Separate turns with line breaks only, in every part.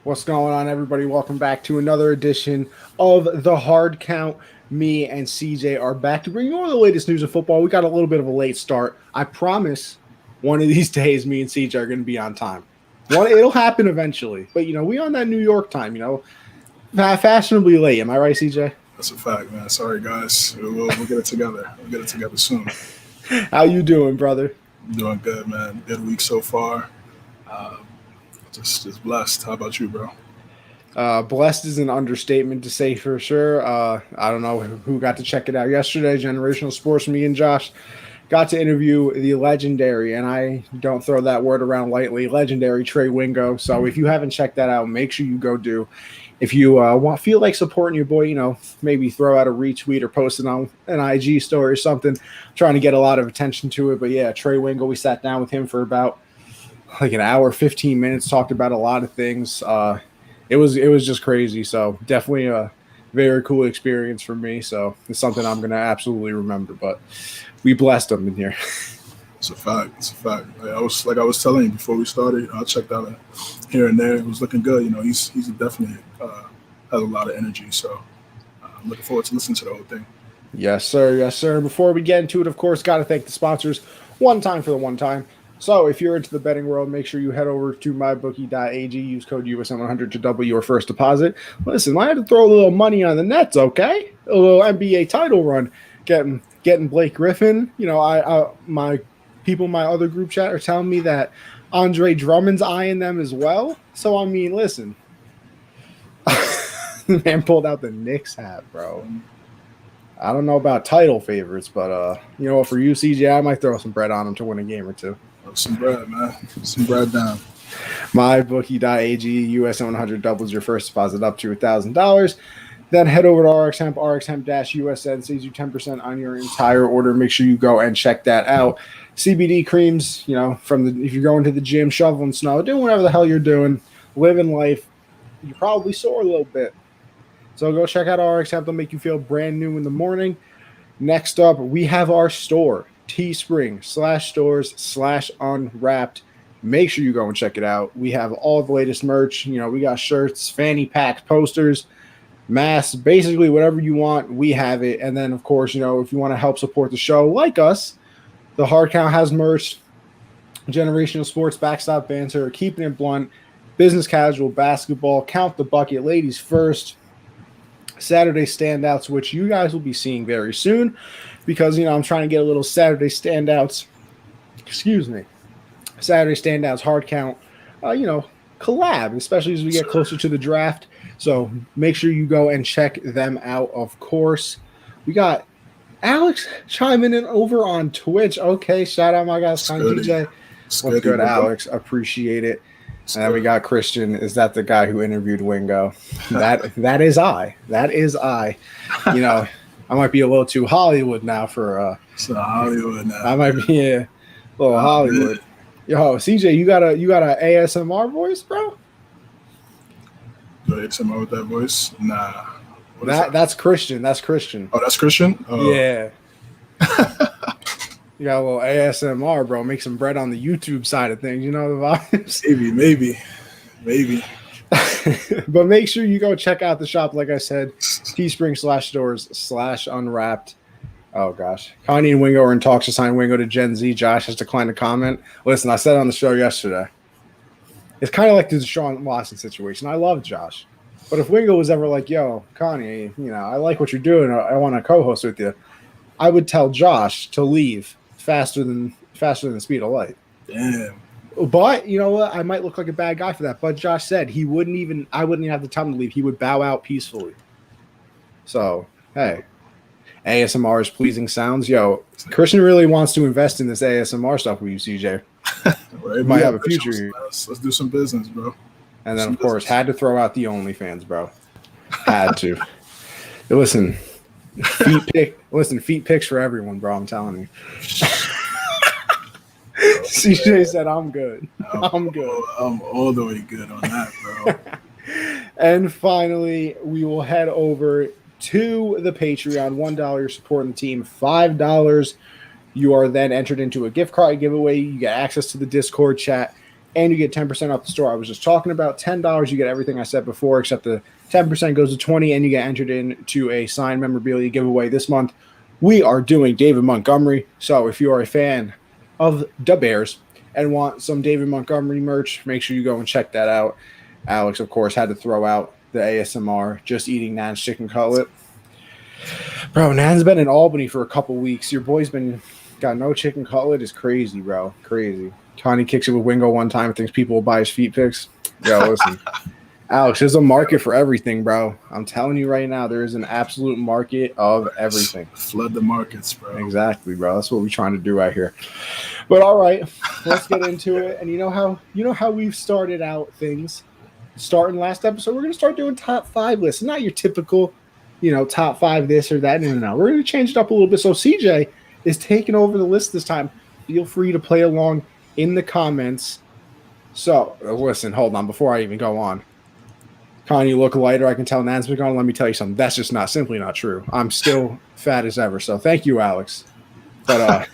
What's going on, everybody? Welcome back to another edition of The Hard Count. Me and CJ are back to bring you all the latest news of football. We got a little bit of a late start. I promise one of these days me and CJ are going to be on time. It'll happen eventually. But, we on that New York time, fashionably late. Am I right, CJ?
That's a fact, man. Sorry, guys. We'll get it together. We'll get it together soon.
How you doing, brother?
Doing good, man. Good week so far. Just blessed. How about you, bro?
Blessed is an understatement to say for sure. I don't know who got to check it out yesterday. Generational Sports, me and Josh got to interview the legendary, and I don't throw that word around lightly, legendary Trey Wingo. So if you haven't checked that out, make sure you go do. If you feel like supporting your boy, maybe throw out a retweet or post it on an IG story or something. Trying to get a lot of attention to it. But yeah, Trey Wingo, we sat down with him for about like an hour, 15 minutes, talked about a lot of things. It was just crazy. So definitely a very cool experience for me. So it's something I'm going to absolutely remember, but we blessed him in here.
It's a fact. It's a fact. I was telling you before we started, I checked out here and there. It was looking good. He's definitely has a lot of energy. So I'm looking forward to listening to the whole thing.
Yes, sir. Yes, sir. Before we get into it, of course, got to thank the sponsors one time for the one time. So if you're into the betting world, make sure you head over to mybookie.ag. Use code USM100 to double your first deposit. Listen, I had to throw a little money on the Nets, okay? A little NBA title run. Getting Blake Griffin. My people in my other group chat are telling me that Andre Drummond's eyeing them as well. So, listen. The man pulled out the Knicks hat, bro. I don't know about title favorites, but for you, CJ, I might throw some bread on him to win a game or two.
Some bread, man. Some bread down.
MyBookie.ag, USM100 doubles your first deposit up to $1,000. Then head over to RxHemp, RxHemp-USN saves you 10% on your entire order. Make sure you go and check that out. CBD creams, if you're going to the gym, shoveling snow, doing whatever the hell you're doing, living life, you probably sore a little bit. So go check out RxHemp. They'll make you feel brand new in the morning. Next up, we have our store, Teespring/stores/unwrapped. Make sure you go and check it out. We have all the latest merch. We got shirts, fanny packs, posters, masks, basically whatever you want, we have it. And then, of course, if you want to help support the show like us, the Hard Count has merch, generational sports, backstop banter, keeping it blunt, business casual, basketball, count the bucket, ladies first, Saturday standouts, which you guys will be seeing very soon because, I'm trying to get a little Saturday standouts, Saturday standouts, Hard Count, collab, especially as we get closer to the draft. So make sure you go and check them out, of course. We got Alex chiming in over on Twitch. Okay, shout out my guy, Son DJ. What's good, Alex? Appreciate it. And then we got Christian. Is that the guy who interviewed Wingo? That is I. That is I. I might be a little too Hollywood now for
Hollywood now.
I might be a little Hollywood. Yo, CJ, you got a ASMR voice, bro?
Do ASMR with that voice? Nah.
That's Christian. That's Christian.
Oh, that's Christian? Oh.
Yeah. You got a little ASMR, bro. Make some bread on the YouTube side of things. You know the vibes?
Maybe.
But make sure you go check out the shop, like I said, Teespring/stores/unwrapped. Oh, gosh. Connie and Wingo are in talks to sign Wingo to Gen Z. Josh has declined to comment. Listen, I said on the show yesterday, it's kind of like the Deshaun Watson situation. I love Josh. But if Wingo was ever like, yo, Connie, I like what you're doing. I want to co-host with you. I would tell Josh to leave faster than the speed of light.
Damn.
But you know what? I might look like a bad guy for that. But Josh said I wouldn't even have the time to leave. He would bow out peacefully. So, hey, ASMR is pleasing sounds. Yo, Christian really wants to invest in this ASMR stuff with you, CJ.
Right,
might have a future here.
Let's do some business, bro.
And then, of course, had to throw out the OnlyFans, bro. Had to. Listen, feet pics for everyone, bro. I'm telling you. CJ said, I'm good. I'm good.
I'm all the way good on that, bro.
And finally, we will head over to the Patreon. $1, you're supporting the team. $5, you are then entered into a gift card giveaway. You get access to the Discord chat. and you get 10% off the store I was just talking about. $10, you get everything I said before, except the 10% goes to $20, and you get entered into a signed memorabilia giveaway this month. We are doing David Montgomery. So if you are a fan of the Bears and want some David Montgomery merch, make sure you go and check that out. Alex, of course, had to throw out the ASMR, just eating Nan's chicken cutlet. Bro, Nan's been in Albany for a couple weeks. Your boy's got no chicken cutlet. Is crazy, bro. Crazy. Connie kicks it with Wingo one time and thinks people will buy his feet pics. Yo, listen. Alex, there's a market for everything, bro. I'm telling you right now, there is an absolute market of everything.
Flood the markets, bro.
Exactly, bro. That's what we're trying to do right here. But all right, let's get into it. And you know how we've started out things. Starting last episode, we're gonna start doing top 5 lists. Not your typical, top 5 this or that. No. We're gonna change it up a little bit. So CJ is taking over the list this time. Feel free to play along in the comments. So listen, hold on before I even go on. Con, you look lighter. I can tell Nan's been gone. Let me tell you something. That's just simply not true. I'm still fat as ever. So thank you, Alex. But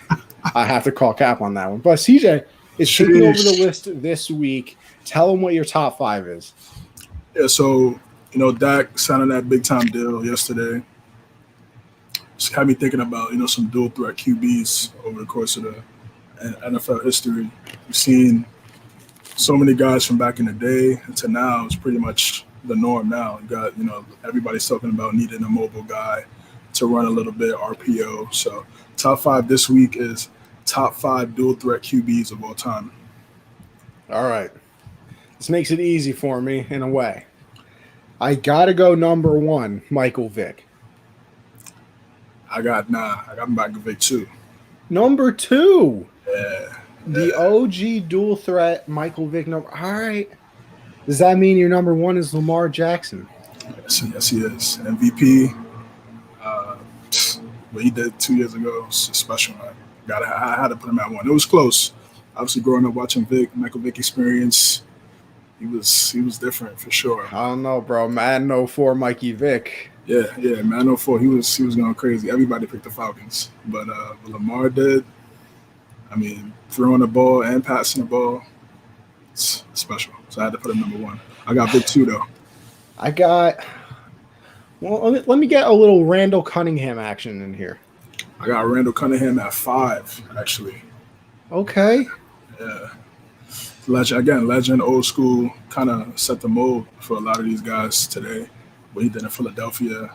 I have to call cap on that one. But CJ is taking over the list this week. Tell them what your top 5 is.
Yeah, so, Dak signed that big-time deal yesterday. Just had me thinking about, some dual-threat QBs over the course of the NFL history. We've seen so many guys from back in the day to now. It's pretty much the norm now. You got, everybody's talking about needing a mobile guy to run a little bit, RPO. So top 5 this week is top 5 dual-threat QBs of all time.
All right. This makes it easy for me in a way. I got to go number 1, Michael Vick.
I got Michael Vick too.
Number 2.
Yeah.
The OG dual threat, Michael Vick. All right. Does that mean your number 1 is Lamar Jackson?
Yes, he is. MVP. What he did 2 years ago was special. I had to put him at 1. It was close. Obviously, growing up watching Michael Vick experience, he was different for sure.
I don't know, bro. Madden 04, Mikey Vick.
Yeah, Madden 04, he was going crazy. Everybody picked the Falcons, but Lamar did. I mean, throwing the ball and passing the ball, it's special. So I had to put him number 1. I got Vick 2 though.
Let me get a little Randall Cunningham action in here.
I got Randall Cunningham at 5, actually.
Okay.
Yeah. Legend, old school, kind of set the mold for a lot of these guys today. What he did in Philadelphia,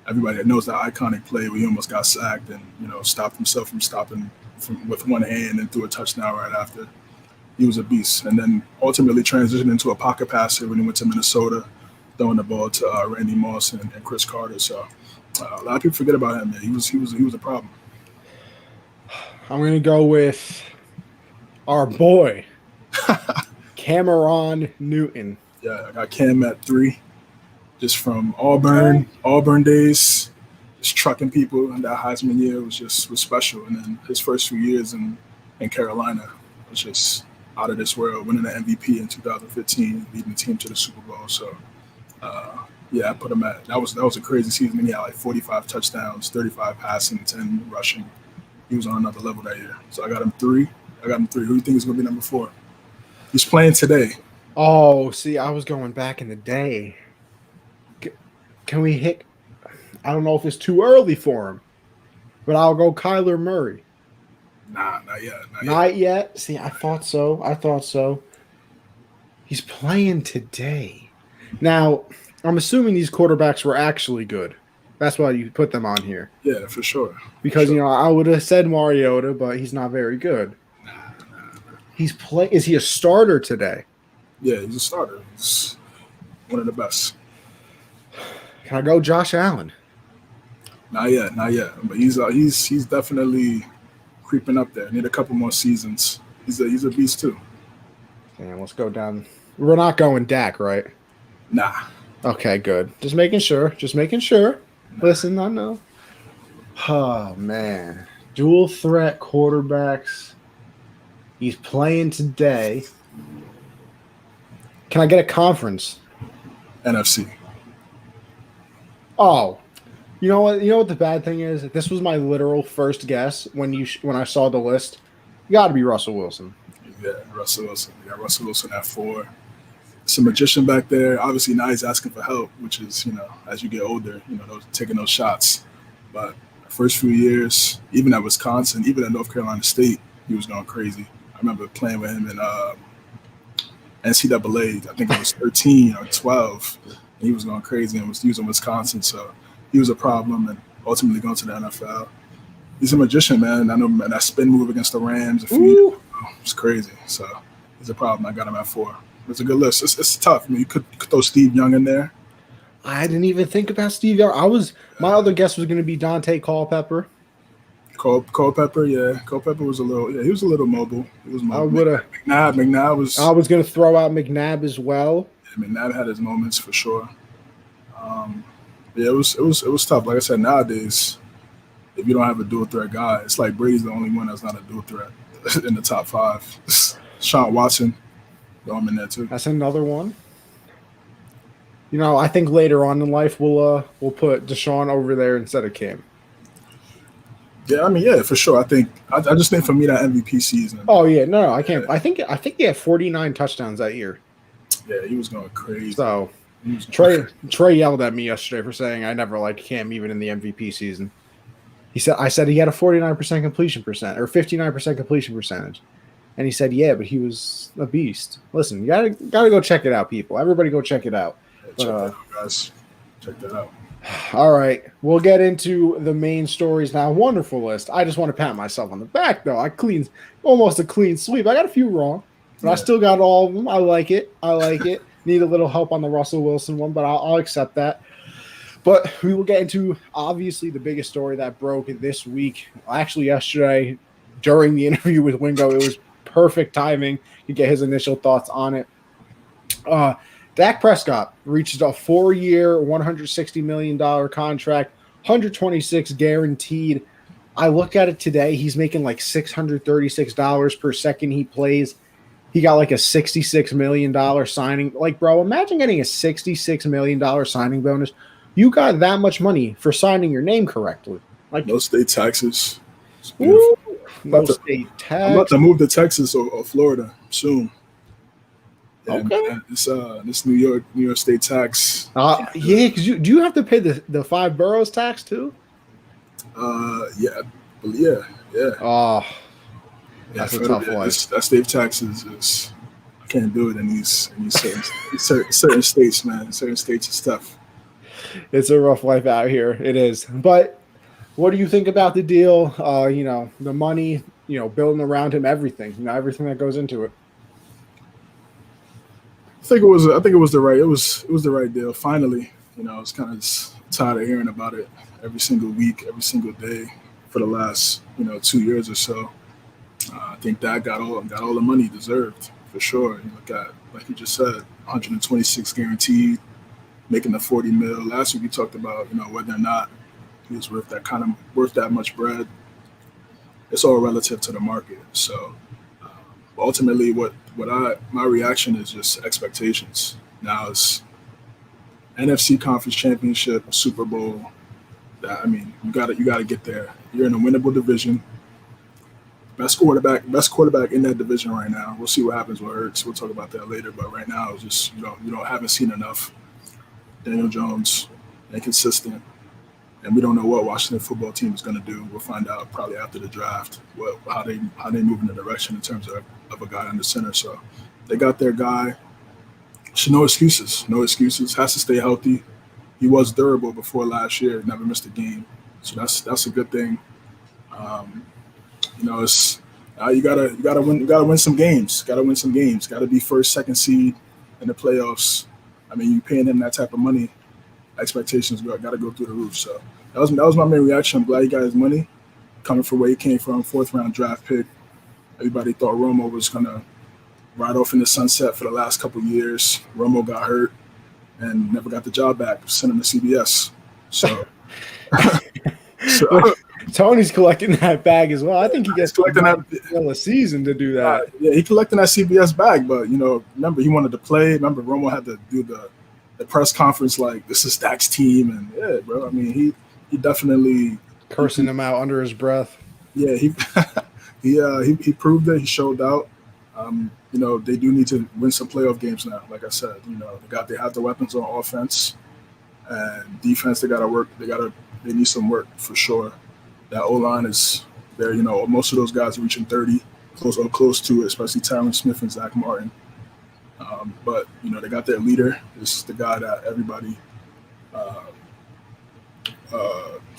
everybody that knows that iconic play where he almost got sacked and, stopped himself from stopping with one hand and threw a touchdown right after. He was a beast. And then ultimately transitioned into a pocket passer when he went to Minnesota, throwing the ball to Randy Moss and Chris Carter. So a lot of people forget about him, man. He was a problem.
I'm going to go with our boy, Cameron Newton.
Yeah, I got Cam at 3. Just from Auburn days, just trucking people, and that Heisman year was special. And then his first few years in Carolina was just out of this world, winning the MVP in 2015, leading the team to the Super Bowl. So, I put him at that was a crazy season. He had like 45 touchdowns, 35 passing, 10 rushing. He was on another level that year. So I got him 3. Who do you think is going to be number 4? He's playing today.
Oh, see, I was going back in the day. Can we hit? I don't know if it's too early for him, but I'll go Kyler Murray.
Nah, not yet.
Not yet. See, I thought so. He's playing today. Now, I'm assuming these quarterbacks were actually good. That's why you put them on here.
Yeah, for sure.
Because, I would have said Mariota, but he's not very good.
Nah.
Is he a starter today?
Yeah, he's a starter. He's one of the best.
Can I go Josh Allen?
Not yet. But he's definitely creeping up there. Need a couple more seasons. He's a beast too.
Damn, let's go down. We're not going Dak, right?
Nah.
Okay, good. Just making sure. Nah. Listen, I know. Oh man, dual threat quarterbacks. He's playing today. Can I get a conference?
NFC.
Oh, you know what? You know what the bad thing is? This was my literal first guess when I saw the list. You got to be Russell Wilson.
Yeah, Russell Wilson. You got Russell Wilson at 4. Some magician back there. Obviously, now he's asking for help, which is, as you get older, taking those shots. But the first few years, even at Wisconsin, even at North Carolina State, he was going crazy. I remember playing with him in NCAA. I think it was 13 or 12. And he was going crazy and was using Wisconsin. So he was a problem and ultimately going to the NFL. He's a magician, man. I know that spin move against the Rams a few years ago. It's crazy. So he's a problem. I got him at 4. It's a good list. It's tough. I mean, you could throw Steve Young in there.
I didn't even think about Steve Young. My other guess was going to be Dante Culpepper.
Culpepper, yeah. Culpepper was he was a little mobile. He was mobile. McNabb was.
I was going to throw out McNabb as well.
Yeah, McNabb had his moments for sure. It was tough. Like I said, nowadays, if you don't have a dual threat guy, it's like Brady's the only one that's not a dual threat in the top 5. Sean Watson, throw him in there too.
That's another one. I think later on in life we'll put Deshaun over there instead of Cam.
Yeah, I mean, yeah, for sure. I just think for me that MVP season.
Oh yeah, no, I can't. I think he had 49 touchdowns that year.
Yeah, he was going crazy.
So Trey yelled at me yesterday for saying I never liked Cam even in the MVP season. I said he had a 49% completion percent or 59% completion percentage. And he said, yeah, but he was a beast. Listen, you gotta go check it out, people. Everybody go check it out.
Check that out, guys. Check that out.
All right. We'll get into the main stories now. Wonderful list. I just want to pat myself on the back, though. Almost a clean sweep. I got a few wrong, but I still got all of them. I like it. Need a little help on the Russell Wilson one, but I'll accept that. But we will get into, obviously, the biggest story that broke this week. Actually, yesterday, during the interview with Wingo, it was perfect timing to get his initial thoughts on it. Dak Prescott reaches a 4-year, $160 million contract, 126 guaranteed. I look at it today. He's making like $636 per second he plays. He got like a $66 million signing. Like, bro, imagine getting a $66 million signing bonus. You got that much money for signing your name correctly. Like
no state taxes.
No state tax.
I'm about to move to Texas or Florida soon.
Okay.
And this New York state tax.
Yeah, because do you have to pay the 5 boroughs tax too?
Yeah.
Oh, that's a tough one.
That state taxes is I can't do it in these certain states, man. Certain states is tough.
It's a rough life out here. It is. But what do you think about the deal? The money, building around him, everything. Everything that goes into it.
I think it was the right deal. Finally, I was kind of tired of hearing about it every single week, every single day for the last 2 years or so. I think that got all the money deserved for sure. You look at, like you just said, 126 guaranteed, making the 40 mil. Last week we talked about whether or not he was worth that much bread. It's all relative to the market. So ultimately, my reaction is just expectations. Now it's NFC Conference Championship, Super Bowl. You gotta get there. You're in a winnable division. Best quarterback in that division right now. We'll see what happens with Hurts. We'll talk about that later. But right now, it's just haven't seen enough. Daniel Jones, inconsistent, and we don't know what Washington football team is going to do. We'll find out probably after the draft how they move in the direction in terms of a guy under center. So they got their guy. So no excuses. Has to stay healthy. He was durable before last year. Never missed a game. So that's a good thing. It's you gotta win some games. Got to be first, second seed in the playoffs. You paying him that type of money, expectations got to go through the roof. So that was my main reaction. I'm glad he got his money coming from where he came from, 4th round draft pick. Everybody thought Romo was gonna ride off in the sunset for the last couple of years. Romo got hurt and never got the job back. Sent him to CBS. So
Tony's collecting that bag as well. I think he gets collecting that a season to do that.
Yeah, he collecting that CBS bag, but remember he wanted to play. Remember Romo had to do the press conference like this is Dak's team, and yeah, bro. He definitely
cursing him out under his breath.
Yeah, he proved it. He showed out. They do need to win some playoff games now. Like I said, they have the weapons on offense and defense. They need some work for sure. That O-line is there. Most of those guys are reaching 30, close to it, especially Tyron Smith and Zach Martin. But they got their leader. This is the guy that everybody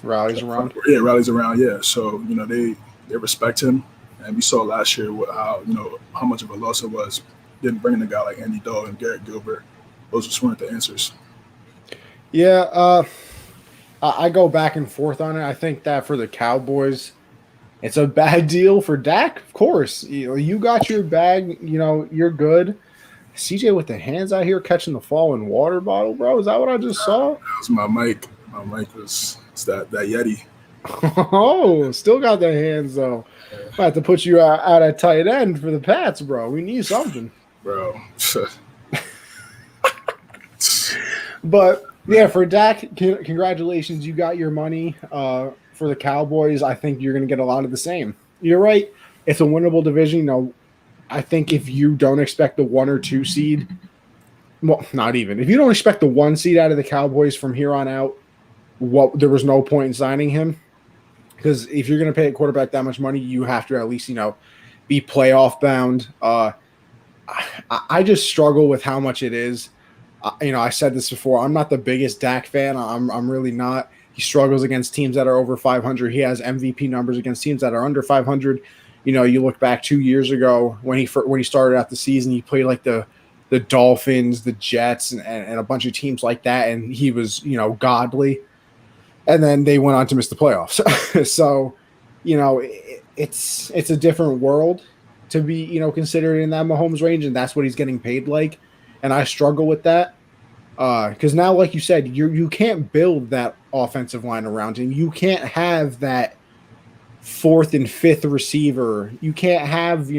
rallies around.
Yeah, rallies around. Yeah, so they respect him, and we saw last year how much of a loss it was. Didn't bring in a guy like Andy Doe and Garrett Gilbert. Those just weren't the answers.
Yeah, I go back and forth on it. I think that for the Cowboys, it's a bad deal. For Dak, of course, you got your bag. You're good. CJ with the hands out here catching the falling water bottle, bro. Is that what I just saw?
That was my mic. My mic it's that Yeti.
Oh, still got the hands though. I have to put you out at tight end for the Pats, bro. We need something,
bro.
But yeah, for Dak, congratulations. You got your money. For the Cowboys, I think you're going to get a lot of the same. You're right. It's a winnable division. I think if you don't expect the 1 or 2 seed, well, not even. If you don't expect the 1 seed out of the Cowboys from here on out, there was no point in signing him. Because if you're going to pay a quarterback that much money, you have to at least, be playoff bound. I just struggle with how much it is. I said this before. I'm not the biggest Dak fan. I'm really not. He struggles against teams that are over 500. He has MVP numbers against teams that are under 500. You look back 2 years ago when he started out the season, he played like the Dolphins, the Jets, and a bunch of teams like that, and he was godly. And then they went on to miss the playoffs. So, it's a different world to be considered in that Mahomes range, and that's what he's getting paid like. And I struggle with that because now, like you said, you can't build that offensive line around him. You can't have that 4th and 5th receiver. You can't have 2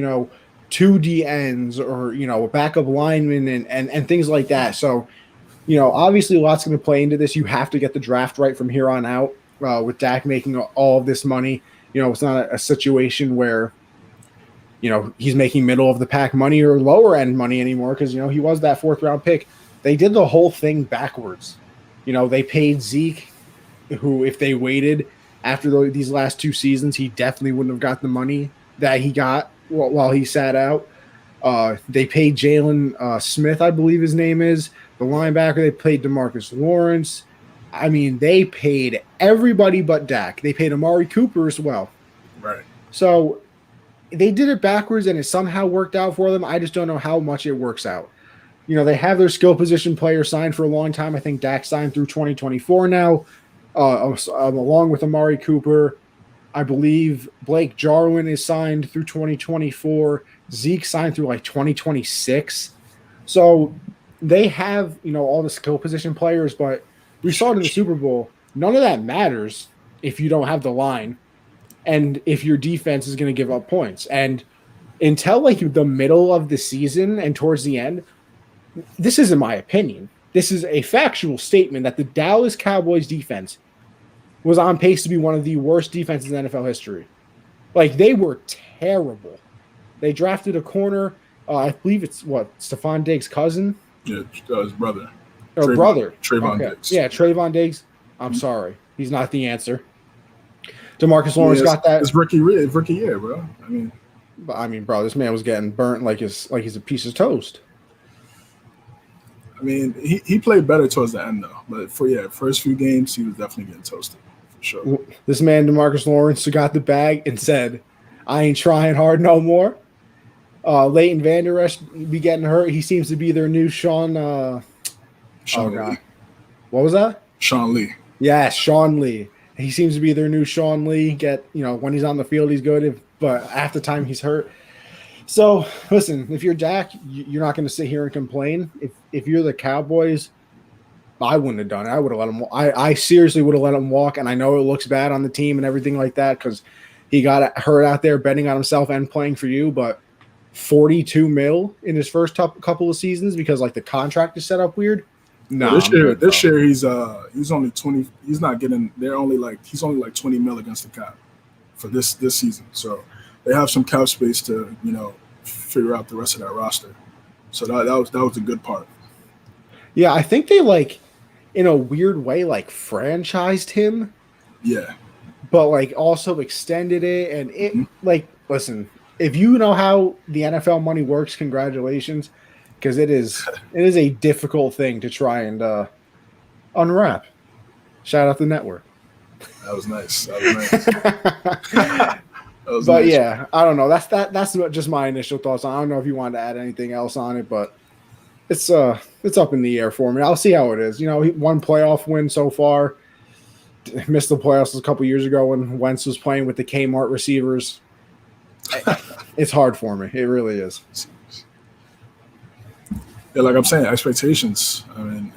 DNs or a backup lineman and things like that. So, obviously, lots going to play into this. You have to get the draft right from here on out. With Dak making all of this money, it's not a situation where he's making middle of the pack money or lower end money anymore because, he was that 4th round pick. They did the whole thing backwards. They paid Zeke, who if they waited after these last 2 seasons, he definitely wouldn't have got the money that he got while he sat out. They paid Jalen Smith, I believe his name is, the linebacker. They paid DeMarcus Lawrence. I mean, they paid everybody but Dak. They paid Amari Cooper as well.
Right.
So they did it backwards, and it somehow worked out for them. I just don't know how much it works out. They have their skill position players signed for a long time. I think Dak signed through 2024 now, along with Amari Cooper. I believe Blake Jarwin is signed through 2024. Zeke signed through like 2026. So they have, all the skill position players, but we saw it in the Super Bowl. None of that matters if you don't have the line and if your defense is going to give up points. And until like the middle of the season and towards the end, this isn't my opinion. This is a factual statement that the Dallas Cowboys defense was on pace to be one of the worst defenses in NFL history. Like, they were terrible. They drafted a corner. I believe it's Stephon Diggs' cousin?
Yeah, his brother.
Or brother.
Trayvon Diggs.
Yeah, Trayvon Diggs. I'm sorry. He's not the answer. DeMarcus Lawrence got that.
It's rookie year, bro.
Bro, this man was getting burnt like he's a piece of toast.
He played better towards the end, though. But first few games, he was definitely getting toasted. For sure.
This man, DeMarcus Lawrence, got the bag and said, I ain't trying hard no more. Leighton Vander Esch be getting hurt. He seems to be their new Sean
Lee.
What was that?
Sean Lee.
Yes, Sean Lee. He seems to be their new Sean Lee. When he's on the field, he's good, but half the time he's hurt. So, listen, if you're Dak, you're not going to sit here and complain. If you're the Cowboys, I wouldn't have done it. I would have let him. I seriously would have let him walk, and I know it looks bad on the team and everything like that because he got hurt out there betting on himself and playing for you, but $42 million in his first couple of seasons because the contract is set up weird. No,
this year he's only 20. He's not getting. He's only $20 million against the cap for this season. So they have some cap space to figure out the rest of that roster. So that was a good part.
Yeah, I think they like, in a weird way, like franchised him.
Yeah.
But like also extended it, and it like, listen, if you know how the NFL money works, congratulations, because it is a difficult thing to try and unwrap. Shout out the network.
That was nice. That was
But
nice.
yeah, I don't know. That's just my initial thoughts. I don't know if you wanted to add anything else on it, but it's up in the air for me. I'll see how it is. You know, one playoff win so far. Missed the playoffs a couple years ago when Wentz was playing with the Kmart receivers. It's hard for me. It really is.
Yeah, like I'm saying, expectations. I mean,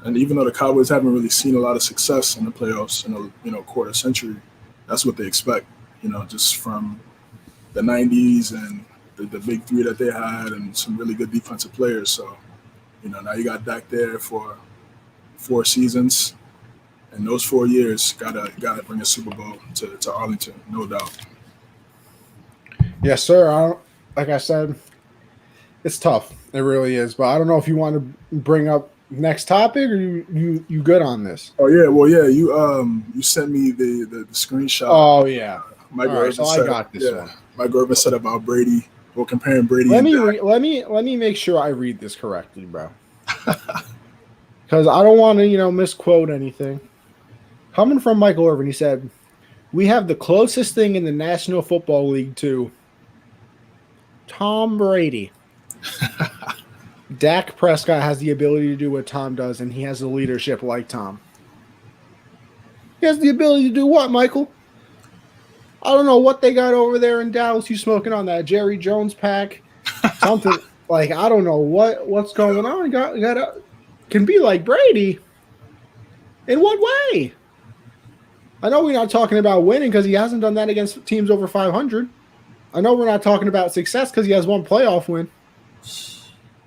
and even though the Cowboys haven't really seen a lot of success in the playoffs in a quarter century, that's what they expect. You know, just from the '90s and the big three that they had, and some really good defensive players. So, you know, now you got Dak there for 4 seasons. And those 4 years gotta bring a Super Bowl to Arlington, no doubt.
Yes, sir. Like I said, it's tough. It really is. But I don't know if you want to bring up next topic, or you good on this?
Oh yeah, well yeah, you sent me the screenshot.
Oh yeah.
Mike
All right, so I got this one.
Mike Irvin said about Brady. Well, comparing Brady.
Let me make sure I read this correctly, bro. Because I don't want to misquote anything. Coming from Michael Irvin, he said, "We have the closest thing in the National Football League to Tom Brady. Dak Prescott has the ability to do what Tom does, and he has the leadership like Tom." He has the ability to do what, Michael? I don't know what they got over there in Dallas. You smoking on that Jerry Jones pack? Something like, I don't know what's going on. Can be like Brady. In what way? I know we're not talking about winning because he hasn't done that against teams over 500. I know we're not talking about success because he has one playoff win.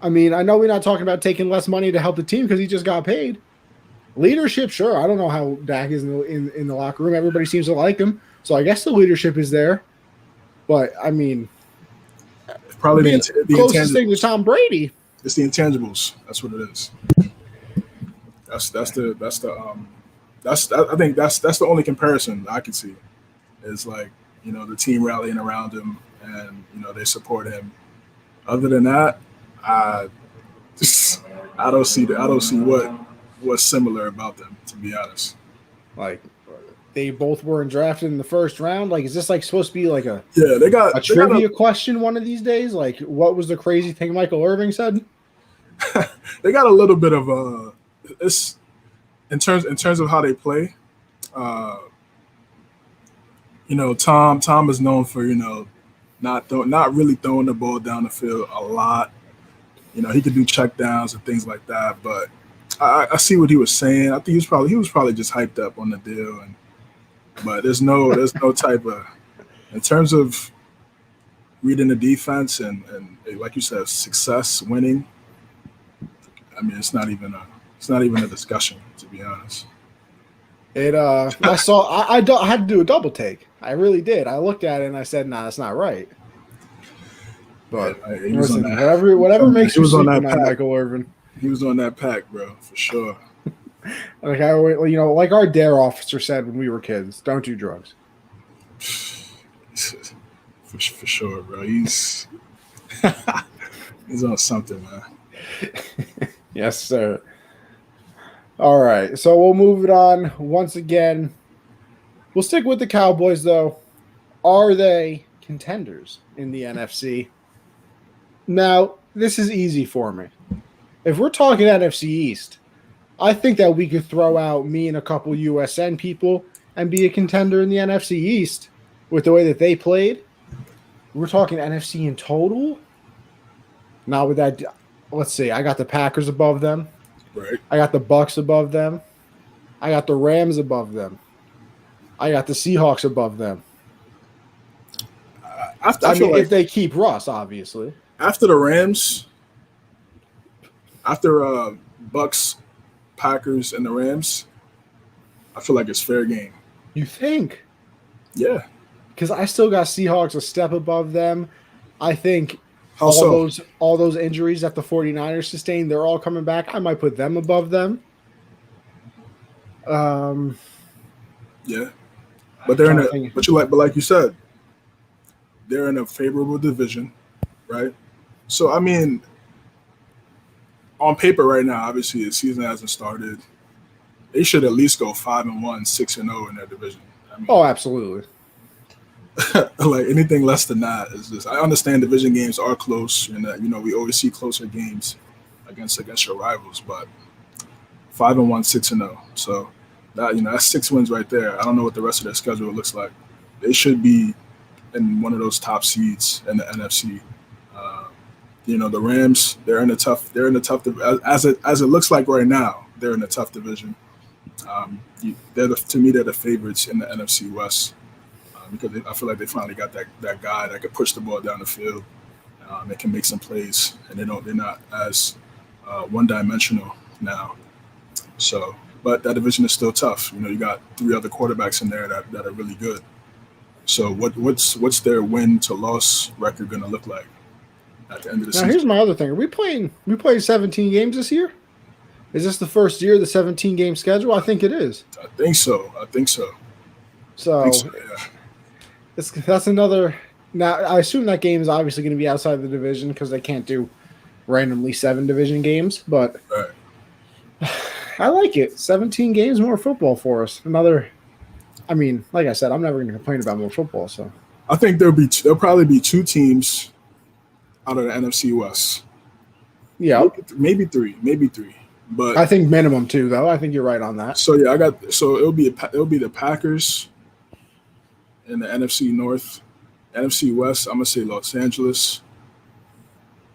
I mean, I know we're not talking about taking less money to help the team because he just got paid. Leadership, sure. I don't know how Dak is in the locker room. Everybody seems to like him. So I guess the leadership is there. But, I mean,
probably the
closest thing to Tom Brady.
It's the intangibles. That's what it is. I think that's the only comparison I can see. Is like, the team rallying around him and they support him. Other than that, I don't see what's similar about them, to be honest.
Like, they both weren't drafted in the first round. Like, is this like supposed to be like a trivia question one of these days? Like, what was the crazy thing Michael Irvin said?
They got a little bit of it's in terms of how they play. Tom is known for not really throwing the ball down the field a lot. He could do check downs and things like that. But I see what he was saying. I think he was probably just hyped up on the deal. But there's no type of, in terms of reading the defense and like you said, success, winning. I mean, it's not even a discussion, to be honest.
I had to do a double take. I really did. I looked at it and I said, "Nah, that's not right." But listen, whatever makes you sleep tonight, Michael Irvin.
He was on that pack, bro, for sure.
Like like our dare officer said when we were kids, don't do drugs.
For sure, bro. He's on something, man.
Yes, sir. All right, so we'll move it on once again. We'll stick with the Cowboys, though. Are they contenders in the NFC? Now, this is easy for me. If we're talking NFC East, I think that we could throw out me and a couple USN people and be a contender in the NFC East with the way that they played. We're talking NFC in total. Now with that, let's see. I got the Packers above them.
Right.
I got the Bucks above them. I got the Rams above them. I got the Seahawks above them. If they keep Russ, obviously.
After the Rams, after Bucks, Packers, and the Rams, I feel like it's fair game.
You think?
Yeah.
Because I still got Seahawks a step above them. I think
How so?
all those injuries that the 49ers sustained, they're all coming back. I might put them above them.
Yeah, but
I'm
they're in
trying to
a
think.
but like you said, they're in a favorable division, right? So I mean, on paper right now, obviously the season hasn't started. They should at least go 5-1, 6-0 in their division. I mean,
Oh, absolutely.
like anything less than that is just. I understand division games are close, and that we always see closer games against your rivals, but 5-1, 6-0. So that that's 6 wins right there. I don't know what the rest of their schedule looks like. They should be in one of those top seeds in the NFC. Uh, the Rams, they're in a tough. As it looks like right now. They're in a tough division. To me, they're the favorites in the NFC West because I feel like they finally got that guy that could push the ball down the field. They can make some plays, and they're not as one-dimensional now. So, but that division is still tough. You got 3 other quarterbacks in there that are really good. So, what's their win to loss record going to look like at the end of the
Now,
season?
here's my other thing. Are we playing 17 games this year? Is this the first year of the 17 game schedule? I think it is.
I think so.
So,
Yeah.
that's another. Now, I assume that game is obviously going to be outside the division because they can't do randomly 7 division games. But
Right.
I like it. 17 games, more football for us. I mean, like I said, I'm never going to complain about more football. So
I think there'll probably be 2 teams out of the NFC West.
yeah,
Maybe three. But
I think minimum 2 though. I think you're right on that.
so yeah, it'll be the Packers in the NFC North, NFC West. I'm gonna say Los Angeles.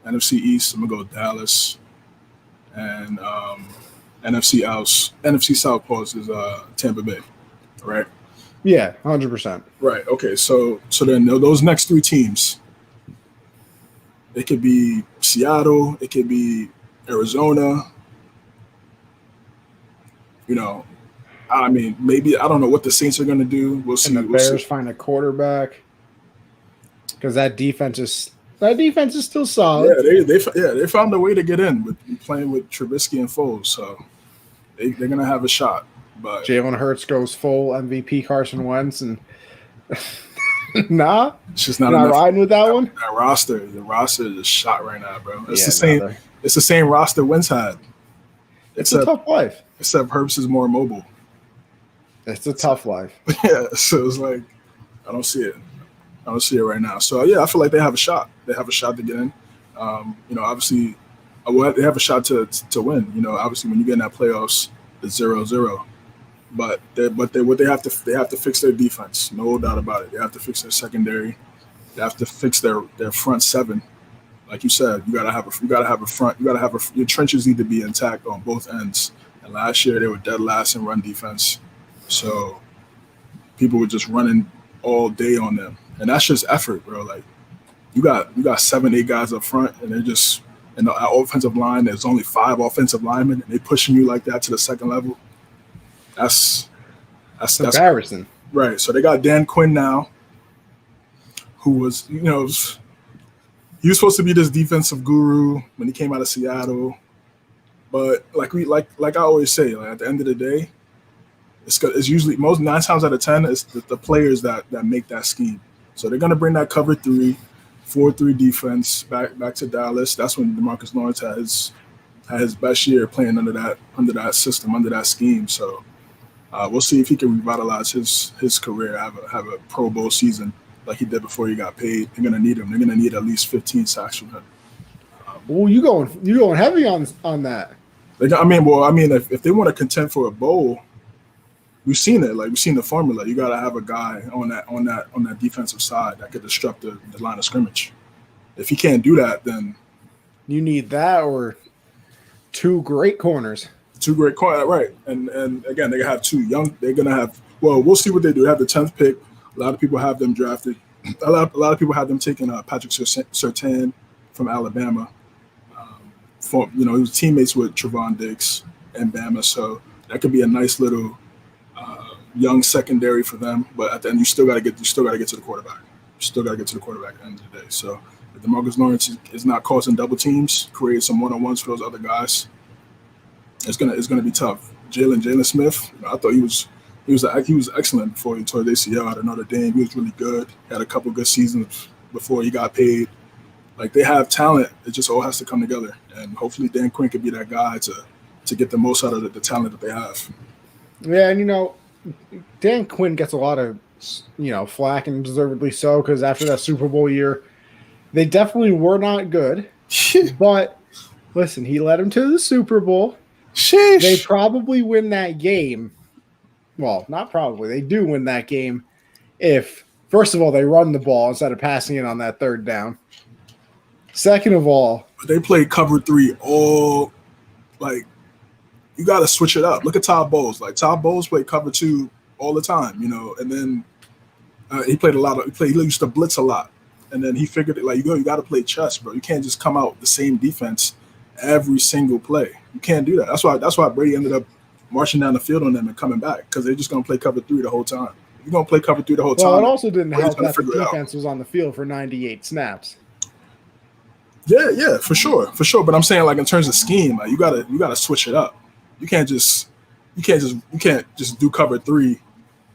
NFC East, I'm gonna go Dallas, and NFC South pause is Tampa Bay, right?
Yeah, 100%.
Right. Okay. So then those next 3 teams, it could be Seattle, it could be Arizona. I mean, maybe I don't know what the Saints are going to do. We'll see.
And the Bears find a quarterback because that defense is still solid.
Yeah, they found a way to get in with playing with Trubisky and Foles, so they're going to have a shot. But
Jalen Hurts goes full MVP Carson Wentz, and nah,
it's just not
not
enough.
riding with that one.
The roster is shot right now, bro. It's the
Yeah,
same. It's the same roster Wentz had.
It's a tough life.
Except Herbst is more mobile.
It's a tough life.
Yeah, so it's like I don't see it. Right now. So yeah, I feel like they have a shot. They have a shot to get in. Obviously, they have a shot to win. Obviously, when you get in that playoffs, it's 0-0. But what they have to fix their defense. No doubt about it. They have to fix their secondary. They have to fix their front 7. Like you said, you gotta have a front. Your trenches need to be intact on both ends. And last year they were dead last in run defense, so people were just running all day on them, and that's just effort, bro. Like you got 7-8 guys up front, and they're just in the offensive line. There's only 5 offensive linemen, and they pushing you like that to the second level. That's
Embarrassing.
Right. So they got Dan Quinn now, who was he was supposed to be this defensive guru when he came out of Seattle, but like I always say, like at the end of the day, it's usually 9 times out of 10 it's the players that make that scheme. So they're gonna bring that cover 3, 4-3 defense back to Dallas. That's when DeMarcus Lawrence had his best year playing under that system, under that scheme. So we'll see if he can revitalize his career, have a Pro Bowl season like he did before he got paid. They're gonna need him. They're gonna need at least 15 sacks from him.
Well, you going heavy on that.
If they want to contend for a bowl, we've seen it. Like we've seen the formula. You got to have a guy on that defensive side that could disrupt the line of scrimmage. If he can't do that, then
you need that or 2 great corners.
2 great corners, right? And again, they have 2 young. They're gonna have. Well, we'll see what they do. They have the 10th pick. A lot of people have them drafted. A lot of people have them taking Patrick Surtain from Alabama. He was teammates with Trevon Diggs and Bama, so that could be a nice little young secondary for them. But at the end, you still got to get to the quarterback. You still got to get to the quarterback at the end of the day. So if DeMarcus Lawrence is not causing double teams, create some one-on-ones for those other guys, it's gonna be tough. Jalen Smith, I thought he was excellent before he tore the ACL at Notre Dame. He was really good. Had a couple good seasons before he got paid. Like, they have talent. It just all has to come together, and hopefully Dan Quinn could be that guy to get the most out of the talent that they have.
Yeah, and Dan Quinn gets a lot of flack, and deservedly so, because after that Super Bowl year, they definitely were not good. But listen, he led them to the Super Bowl.
Sheesh.
They probably win that game. Well, not probably. They do win that game if, first of all, they run the ball instead of passing it on that third down. Second of all,
they play cover 3 all, like, you got to switch it up. Look at Todd Bowles. Like, Todd Bowles played cover 2 all the time, and then he used to blitz a lot. And then he figured it, like, you got to play chess, bro. You can't just come out the same defense every single play. You can't do that. That's why Brady ended up marching down the field on them and coming back, because they're just going to play cover 3 the whole time. If you're going to play cover 3 the whole time.
Well, it also didn't help that the defense was on the field for 98 snaps.
Yeah, for sure. But I'm saying, like, in terms of scheme, like, you gotta switch it up. You can't just do cover 3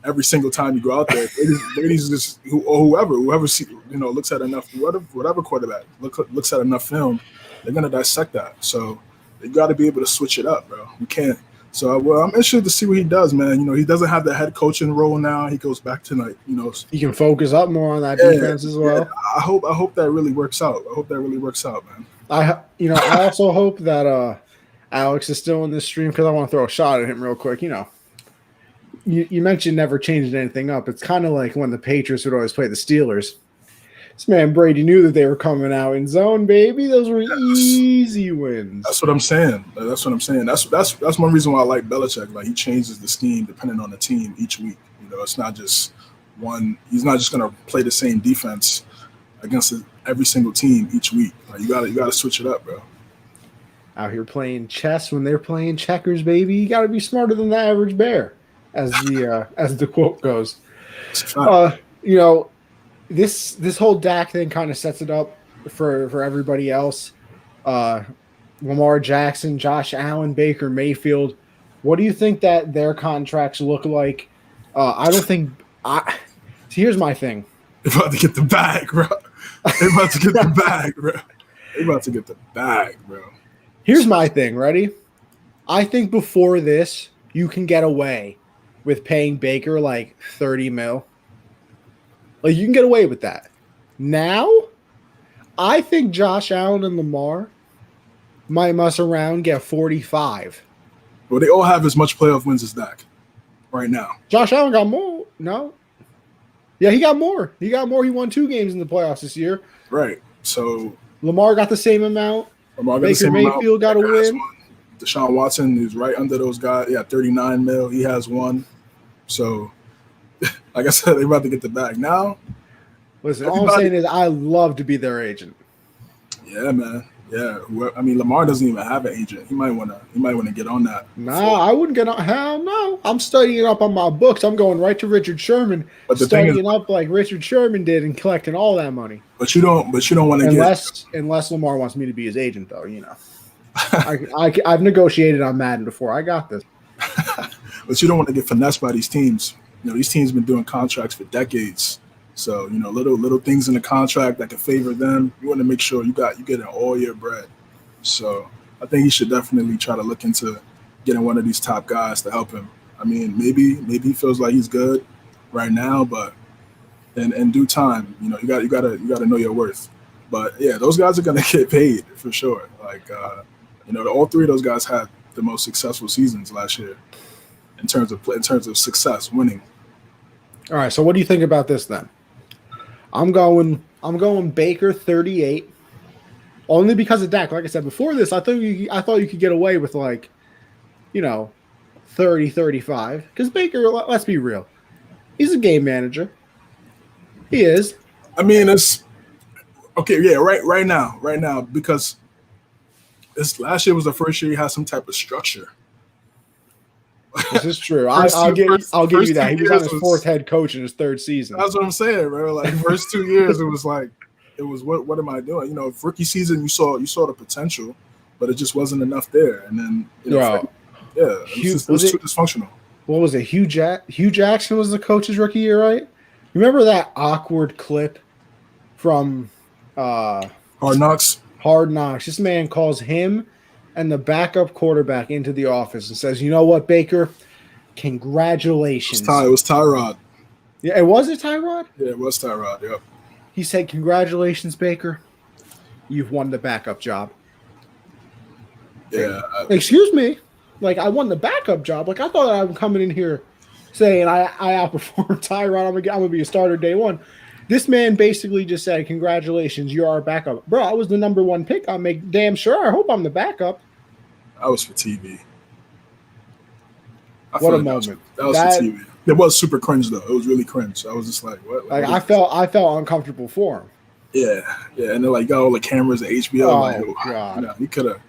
every single time you go out there. Brady's just whoever looks at enough, whatever quarterback looks at enough film, they're gonna dissect that. So you got to be able to switch it up, bro. You can't. So I'm interested to see what he does, man. He doesn't have the head coaching role now. He goes back to
he can focus up more on that defense as well.
Yeah. I hope that really works out. I hope that really works out, man.
I also hope that Alex is still in this stream, because I want to throw a shot at him real quick. You mentioned never changing anything up. It's kind of like when the Patriots would always play the Steelers. This man Brady knew that they were coming out in zone, baby. Those were easy wins.
That's what I'm saying. That's one reason why I like Belichick. Like, he changes the scheme depending on the team each week. It's not just one. He's not just gonna play the same defense against every single team each week. Like, you gotta switch it up, bro.
Out here playing chess when they're playing checkers, baby. You gotta be smarter than the average bear, as the quote goes. This whole Dak thing kind of sets it up for everybody else. Lamar Jackson, Josh Allen, Baker Mayfield. What do you think that their contracts look like? Here's my thing.
They're about to get the bag, bro. They're about to get the bag, bro. They're about to get the bag, bro.
Here's my thing. Ready? I think before this, you can get away with paying Baker like $30 million. Like, you can get away with that. Now, I think Josh Allen and Lamar might mess around, get 45.
Well, they all have as much playoff wins as Dak right now.
Josh Allen got more. No. Yeah, he got more. He won 2 games in the playoffs this year.
Right. So
Lamar got the same amount. Baker Mayfield got a win.
Deshaun Watson is right under those guys. Yeah, 39 mil. He has 1. So, like I said, they're about to get the bag now.
Listen, all I'm saying is I love to be their agent.
Yeah, man. Yeah. Lamar doesn't even have an agent. He might want to get on that.
No, I wouldn't get on. Hell no. I'm studying up on my books. I'm going right to Richard Sherman, studying up like Richard Sherman did and collecting all that money.
But you don't want to
unless Lamar wants me to be his agent, though. I've negotiated on Madden before. I got this.
But you don't want to get finessed by these teams. These teams have been doing contracts for decades. So, little things in the contract that can favor them. You want to make sure you get all your bread. So I think he should definitely try to look into getting one of these top guys to help him. Maybe he feels like he's good right now, but in due time, you gotta know your worth. But yeah, those guys are gonna get paid for sure. Like all 3 of those guys had the most successful seasons last year in terms of success, winning.
All right, so what do you think about this then? I'm going Baker 38, only because of Dak. Like I said before this, I thought you could get away with 30, 35, because Baker, let's be real, he's a game manager. He is.
It's okay. Yeah, right now, because this last year was the first year he had some type of structure.
This is true. I'll give you that. He was on his 4th head coach in his 3rd season.
That's what I'm saying, bro. Like, first 2 years, it was like It was what am I doing? You know, rookie season you saw the potential, but it just wasn't enough there. And then it was too dysfunctional.
What was it? Hugh Jackson was the coach's rookie year, right? Remember that awkward clip from
Hard Knocks?
Hard Knocks. This man calls him and the backup quarterback into the office and says, "You know what, Baker? Congratulations."
It was Tyrod.
Yeah, it was Tyrod?
Yeah, it was Tyrod, yep.
He said, "Congratulations, Baker. You've won the backup job."
Yeah.
Excuse me? Like, I won the backup job. Like, I thought I'm coming in here saying I outperformed Tyrod. I'm gonna be a starter day one. This man basically just said, "Congratulations, you're our backup." Bro, I was the number one pick. I'll make damn sure. I hope I'm the backup.
I was for TV.
What a moment.
That was for TV. It was super cringe, though. It was really cringe. I was just like, what?
Like, I felt uncomfortable for him.
Yeah. And they're like, got all the cameras at HBO.
Oh,
like,
God.
No, he could have,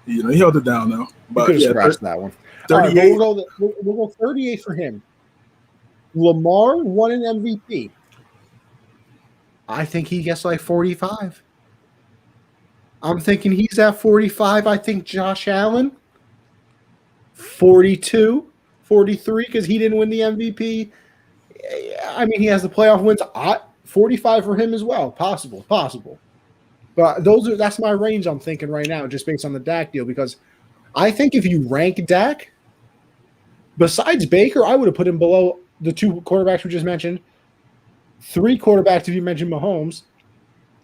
he held it down, though. But
could have scratched that one.
38.
Right, we'll go 38 for him. Lamar won an MVP. I think he gets like 45. I'm thinking he's at 45. I think Josh Allen, 42, 43, because he didn't win the MVP. I mean, he has the playoff wins. 45 for him as well. Possible. But that's my range I'm thinking right now, just based on the Dak deal, because I think if you rank Dak, besides Baker, I would have put him below the two quarterbacks we just mentioned, 3 quarterbacks if you mentioned Mahomes,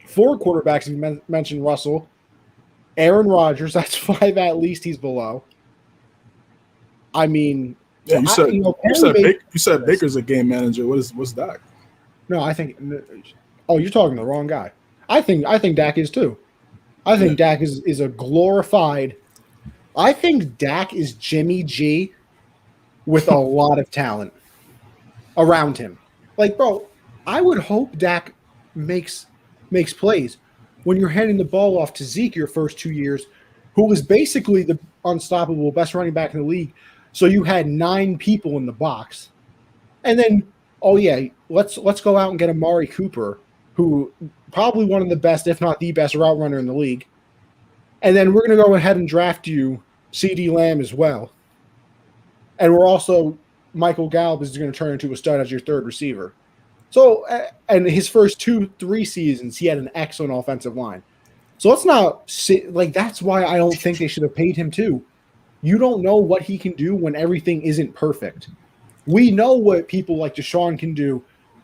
4 quarterbacks if you mentioned Russell, Aaron Rodgers, that's 5 at least he's below. I mean,
yeah, you said Baker's a game manager. What's Dak?
No, I think. Oh, you're talking to the wrong guy. I think Dak is too. I think Dak is a glorified. I think Dak is Jimmy G with a lot of talent around him. Like, bro, I would hope Dak makes plays when you're handing the ball off to Zeke your first 2 years, who was basically the unstoppable best running back in the league. So you had 9 people in the box. And then, let's go out and get Amari Cooper, who probably one of the best, if not the best, route runner in the league. And then we're going to go ahead and draft you CeeDee Lamb as well. And we're also, Michael Gallup is going to turn into a stud as your third receiver. So, and his first 2-3 seasons, he had an excellent offensive line. So let's not that's why I don't think they should have paid him too. You don't know what he can do when everything isn't perfect. We know what people like Deshaun can do.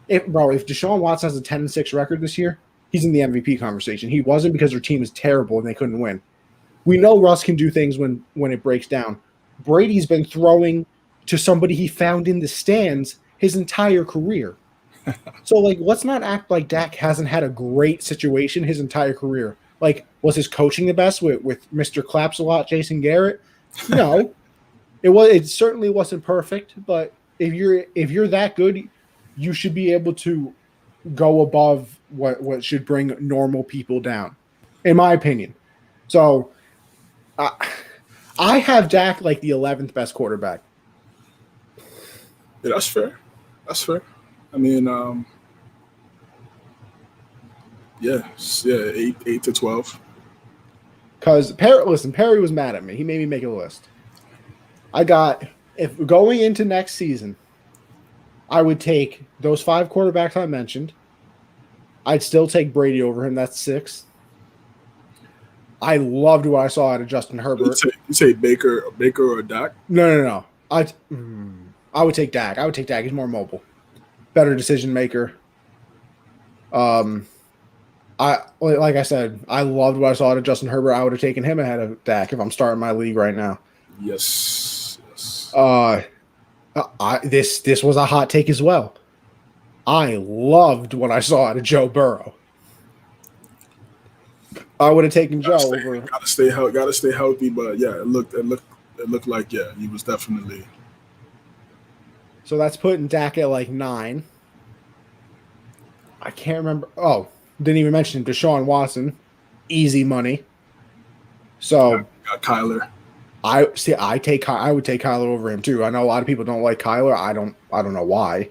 If Deshaun Watson has a 10-6 record this year, he's in the MVP conversation. He wasn't because their team is terrible and they couldn't win. We know Russ can do things when it breaks down. Brady's been throwing to somebody he found in the stands his entire career. So, let's not act like Dak hasn't had a great situation his entire career. Like, was his coaching the best with Mr. Claps-a-Lot, Jason Garrett? No. It certainly wasn't perfect, but if you're that good, you should be able to go above what should bring normal people down, in my opinion. So, I have Dak like the 11th best quarterback.
Yeah, that's fair. I mean, 8 to 12.
Because Perry was mad at me. He made me make a list. If going into next season, I would take those 5 quarterbacks I mentioned. I'd still take Brady over him. That's 6. I loved what I saw out of Justin Herbert.
You say Baker or Dak?
No. I would take Dak. He's more mobile, better decision maker. Like I said, I loved what I saw out of Justin Herbert. I would have taken him ahead of Dak if I'm starting my league right now.
Yes.
This was a hot take as well. I loved what I saw out of Joe Burrow. I would have taken Joe over.
Gotta stay healthy, but yeah, it looked like he was definitely.
So that's putting Dak at like 9. I can't remember. Oh, didn't even mention Deshaun Watson, easy money. So
got Kyler.
I would take Kyler over him too. I know a lot of people don't like Kyler. I don't know why.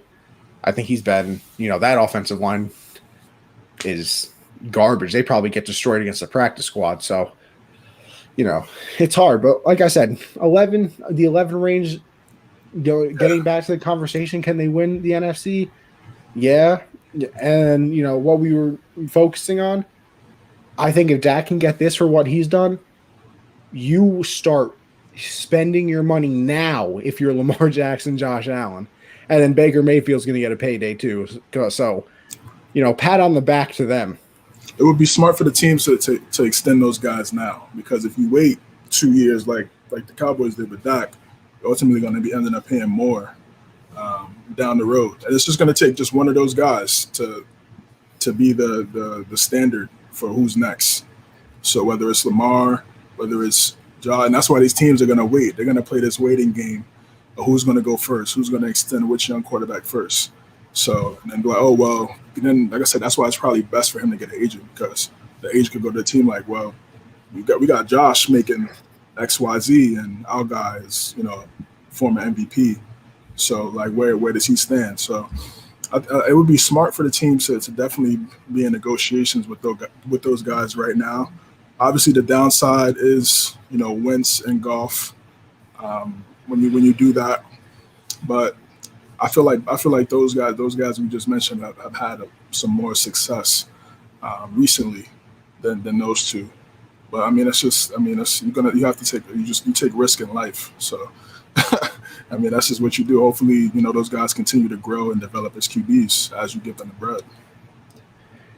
I think he's bad. That offensive line is garbage. They probably get destroyed against the practice squad. So, it's hard. But like I said, the 11 range, getting back to the conversation, can they win the NFC? Yeah. And, what we were focusing on, I think if Dak can get this for what he's done, you start spending your money now if you're Lamar Jackson, Josh Allen. And then Baker Mayfield's going to get a payday too. So, pat on the back to them.
It would be smart for the teams to extend those guys now, because if you wait 2 years like the Cowboys did with Dak, you're ultimately going to be ending up paying more down the road. And it's just going to take just one of those guys to be the standard for who's next. So whether it's Lamar, whether it's John, and that's why these teams are going to wait. They're going to play this waiting game of who's going to go first, who's going to extend which young quarterback first. So, and then be like, oh, well, and then, like I said, that's why it's probably best for him to get an agent, because the agent could go to the team like, well, we got Josh making XYZ, and our guy is, former MVP. So, like, where does he stand? So, it would be smart for the team to definitely be in negotiations with those guys right now. Obviously, the downside is, Wentz and Goff when you do that, but I feel like those guys we just mentioned have had some more success recently than those two. But you take risk in life. So that's just what you do. Hopefully, those guys continue to grow and develop as QBs as you give them the bread.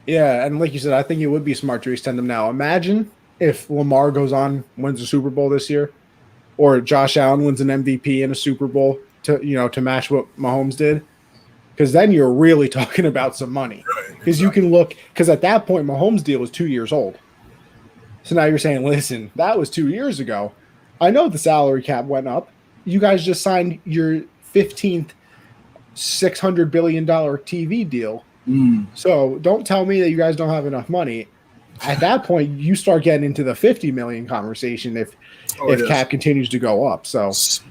Yeah, and like you said, I think it would be smart to extend them now. Imagine if Lamar goes on, wins the Super Bowl this year, or Josh Allen wins an MVP in a Super Bowl to match what Mahomes did, because then you're really talking about some money. Because you can look, because at that point Mahomes' deal was 2 years old. So now you're saying, listen, that was 2 years ago. I know the salary cap went up. You guys just signed your 15th $600 billion TV deal. So don't tell me that you guys don't have enough money. At that point, you start getting into the 50 million conversation if cap continues to go up. So it's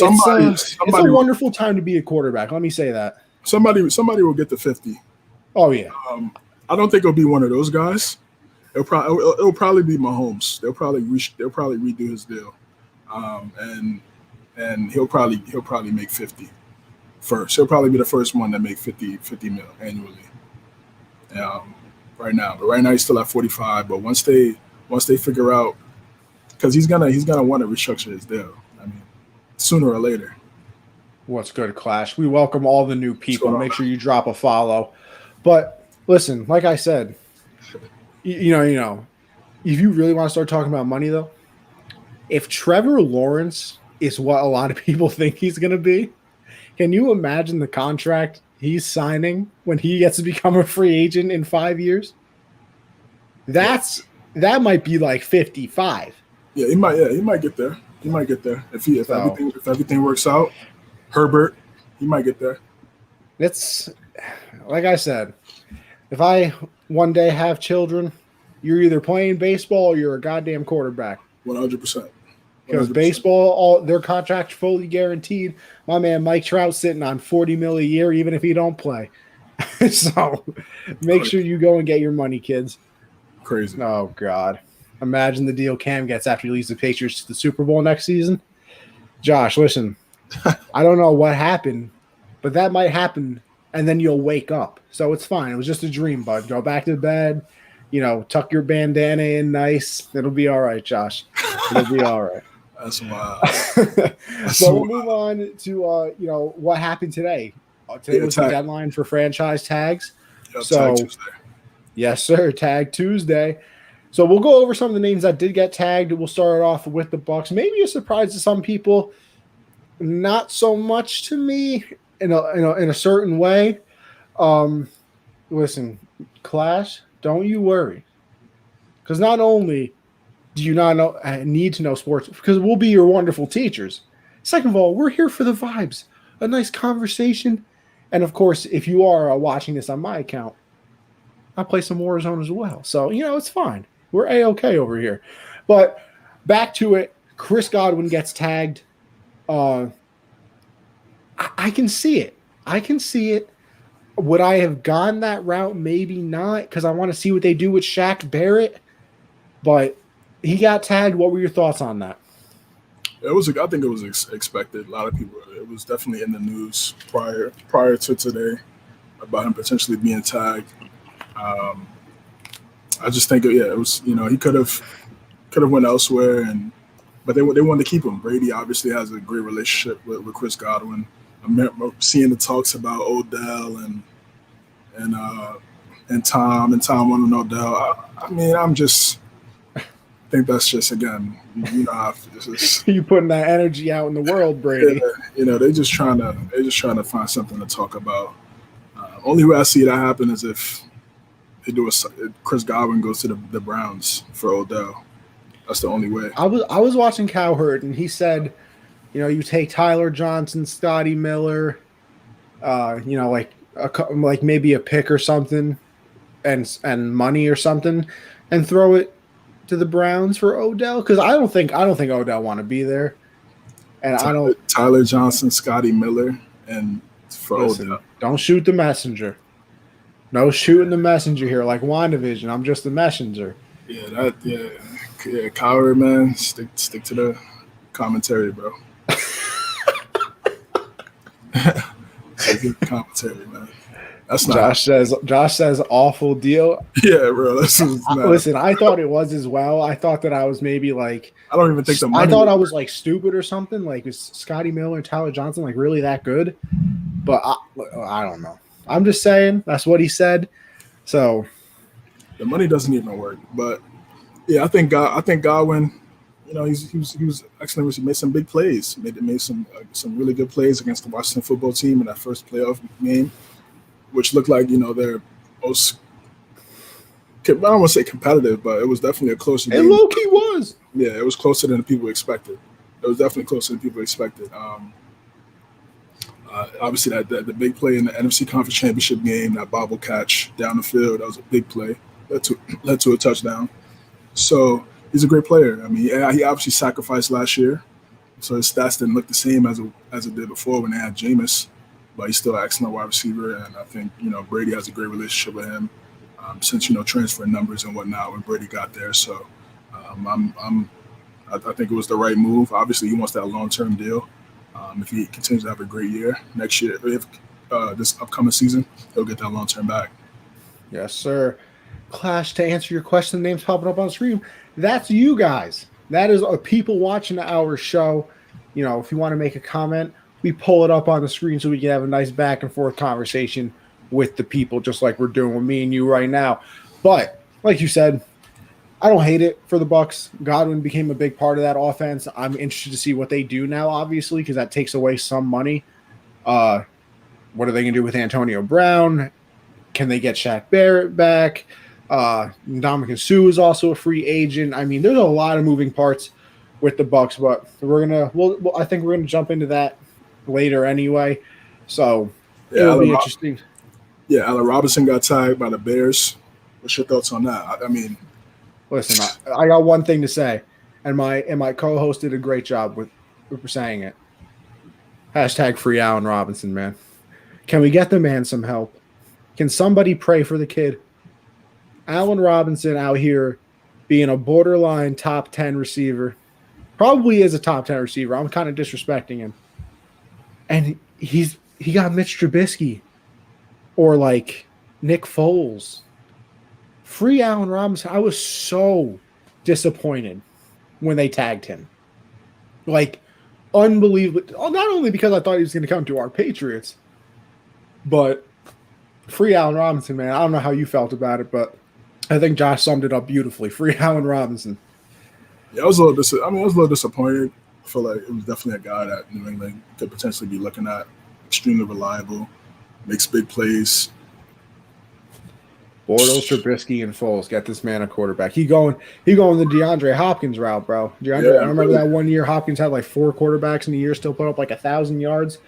a wonderful time to be a quarterback. Let me say that.
Somebody will get to 50.
Oh yeah.
I don't think it'll be one of those guys. It'll probably be Mahomes. They'll probably redo his deal, and he'll probably make 50 first. He'll probably be the first one to make 50 mil annually. Right now he's still at 45. But once they figure out, because he's gonna want to restructure his deal. Sooner or later.
What's good, Clash? We welcome all the new people. Make sure you drop a follow. But listen, like I said, if you really want to start talking about money, though, if Trevor Lawrence is what a lot of people think he's going to be, can you imagine the contract he's signing when he gets to become a free agent in 5 years? That might be like 55.
Yeah, he might get there. He might get there if everything works out. Herbert, he might get there.
It's like I said, if I one day have children, you're either playing baseball or you're a goddamn quarterback.
100%.
Because baseball, all their contracts fully guaranteed. My man Mike Trout's sitting on $40 million a year, even if he don't play. So make sure you go and get your money, kids.
Crazy.
Oh God. Imagine the deal Cam gets after he leads the Patriots to the Super Bowl next season. Josh, listen, I don't know what happened, but that might happen, and then you'll wake up. So it's fine. It was just a dream, bud. Go back to bed, tuck your bandana in nice. It'll be all right, Josh. It'll be all right.
That's wild.
So we'll move on to, what happened today. Today was the deadline for franchise tags.
Yep,
so,
Tag Tuesday.
Yes, sir, Tag Tuesday. So we'll go over some of the names that did get tagged. We'll start off with the Bucs. Maybe a surprise to some people, not so much to me in a certain way. Listen, Clash, don't you worry, because not only do you not need to know sports, because we'll be your wonderful teachers. Second of all, we're here for the vibes, a nice conversation, and of course, if you are watching this on my account, I play some Warzone as well. So it's fine. We're A-okay over here. But back to it, Chris Godwin gets tagged. I can see it. Would I have gone that route? Maybe not, because I want to see what they do with Shaq Barrett. But he got tagged. What were your thoughts on that?
I think it was expected. A lot of people. It was definitely in the news prior to today about him potentially being tagged. I just think, it was. He could have went elsewhere, but they wanted to keep him. Brady obviously has a great relationship with Chris Godwin. I'm seeing the talks about Odell and Tom, and Tom wanting Odell. I think that's just, again, how
you putting that energy out in the world, Brady.
They're just trying to find something to talk about. Only way I see that happen is if they do Chris Godwin goes to the Browns for Odell. That's the only way.
I was watching Cowherd, and he said, you take Tyler Johnson, Scotty Miller, like maybe a pick or something, and money or something, and throw it to the Browns for Odell, because I don't think Odell want to be there, and
Tyler Johnson, Scotty Miller, and for Odell.
Don't shoot the messenger. No shooting the messenger here, like WandaVision. I'm just the messenger.
Yeah, Coward, man. Stick to the commentary, bro. Stick to the commentary, man. That's not.
Josh says awful deal.
Yeah, bro.
Listen, I thought it was as well. I thought that I was maybe like.
I don't even think the money.
I thought I was like stupid or something. Like, is Scotty Miller and Tyler Johnson like really that good? But I don't know. I'm just saying that's what he said. So
the money doesn't even work. But yeah, I think Godwin. He was excellent. He made some big plays. Made some really good plays against the Washington football team in that first playoff game, which looked like their most. I don't want to say competitive, but it was definitely a closer game.
It low-key was.
Yeah, it was closer than people expected. It was definitely closer than people expected. Obviously, the big play in the NFC Conference Championship game, that bobble catch down the field, that was a big play. Led to a touchdown. So he's a great player. I mean, he obviously sacrificed last year, so his stats didn't look the same as it did before when they had Jameis, but he's still an excellent wide receiver, and I think Brady has a great relationship with him since transferring numbers and whatnot when Brady got there. So I think it was the right move. Obviously, he wants that long-term deal. If he continues to have a great year next year, if this upcoming season, he'll get that long-term back.
Yes, sir. Clash, to answer your question, the names popping up on the screen, that's you guys. That is people watching our show. If you want to make a comment, we pull it up on the screen so we can have a nice back and forth conversation with the people, just like we're doing with me and you right now. But like you said, I don't hate it for the Bucs. Godwin became a big part of that offense. I'm interested to see what they do now, obviously, because that takes away some money. What are they going to do with Antonio Brown? Can they get Shaq Barrett back? Ndamukong Suh is also a free agent. I mean, there's a lot of moving parts with the Bucs, but I think we're gonna jump into that later anyway. So it'll be interesting.
Yeah, Allen Robinson got tagged by the Bears. What's your thoughts on that? I mean,
listen, I got one thing to say, and my co-host did a great job with saying it. Hashtag free Allen Robinson, man. Can we get the man some help? Can somebody pray for the kid? Allen Robinson out here being a borderline top 10 receiver. Probably is a top 10 receiver. I'm kind of disrespecting him. And he got Mitch Trubisky or like Nick Foles. Free Allen Robinson. I was so disappointed when they tagged him. Like, unbelievable. Not only because I thought he was going to come to our Patriots, but free Allen Robinson, man. I don't know how you felt about it, but I think Josh summed it up beautifully. Free Allen Robinson.
Yeah, I was a little disappointed. I feel like it was definitely a guy that New England could potentially be looking at. Extremely reliable, makes big plays.
Bortles, Trubisky, and Foles. Get this man a quarterback. He going the DeAndre Hopkins route, bro. I remember that one year Hopkins had like 4 quarterbacks in a year, still put up like 1,000 yards.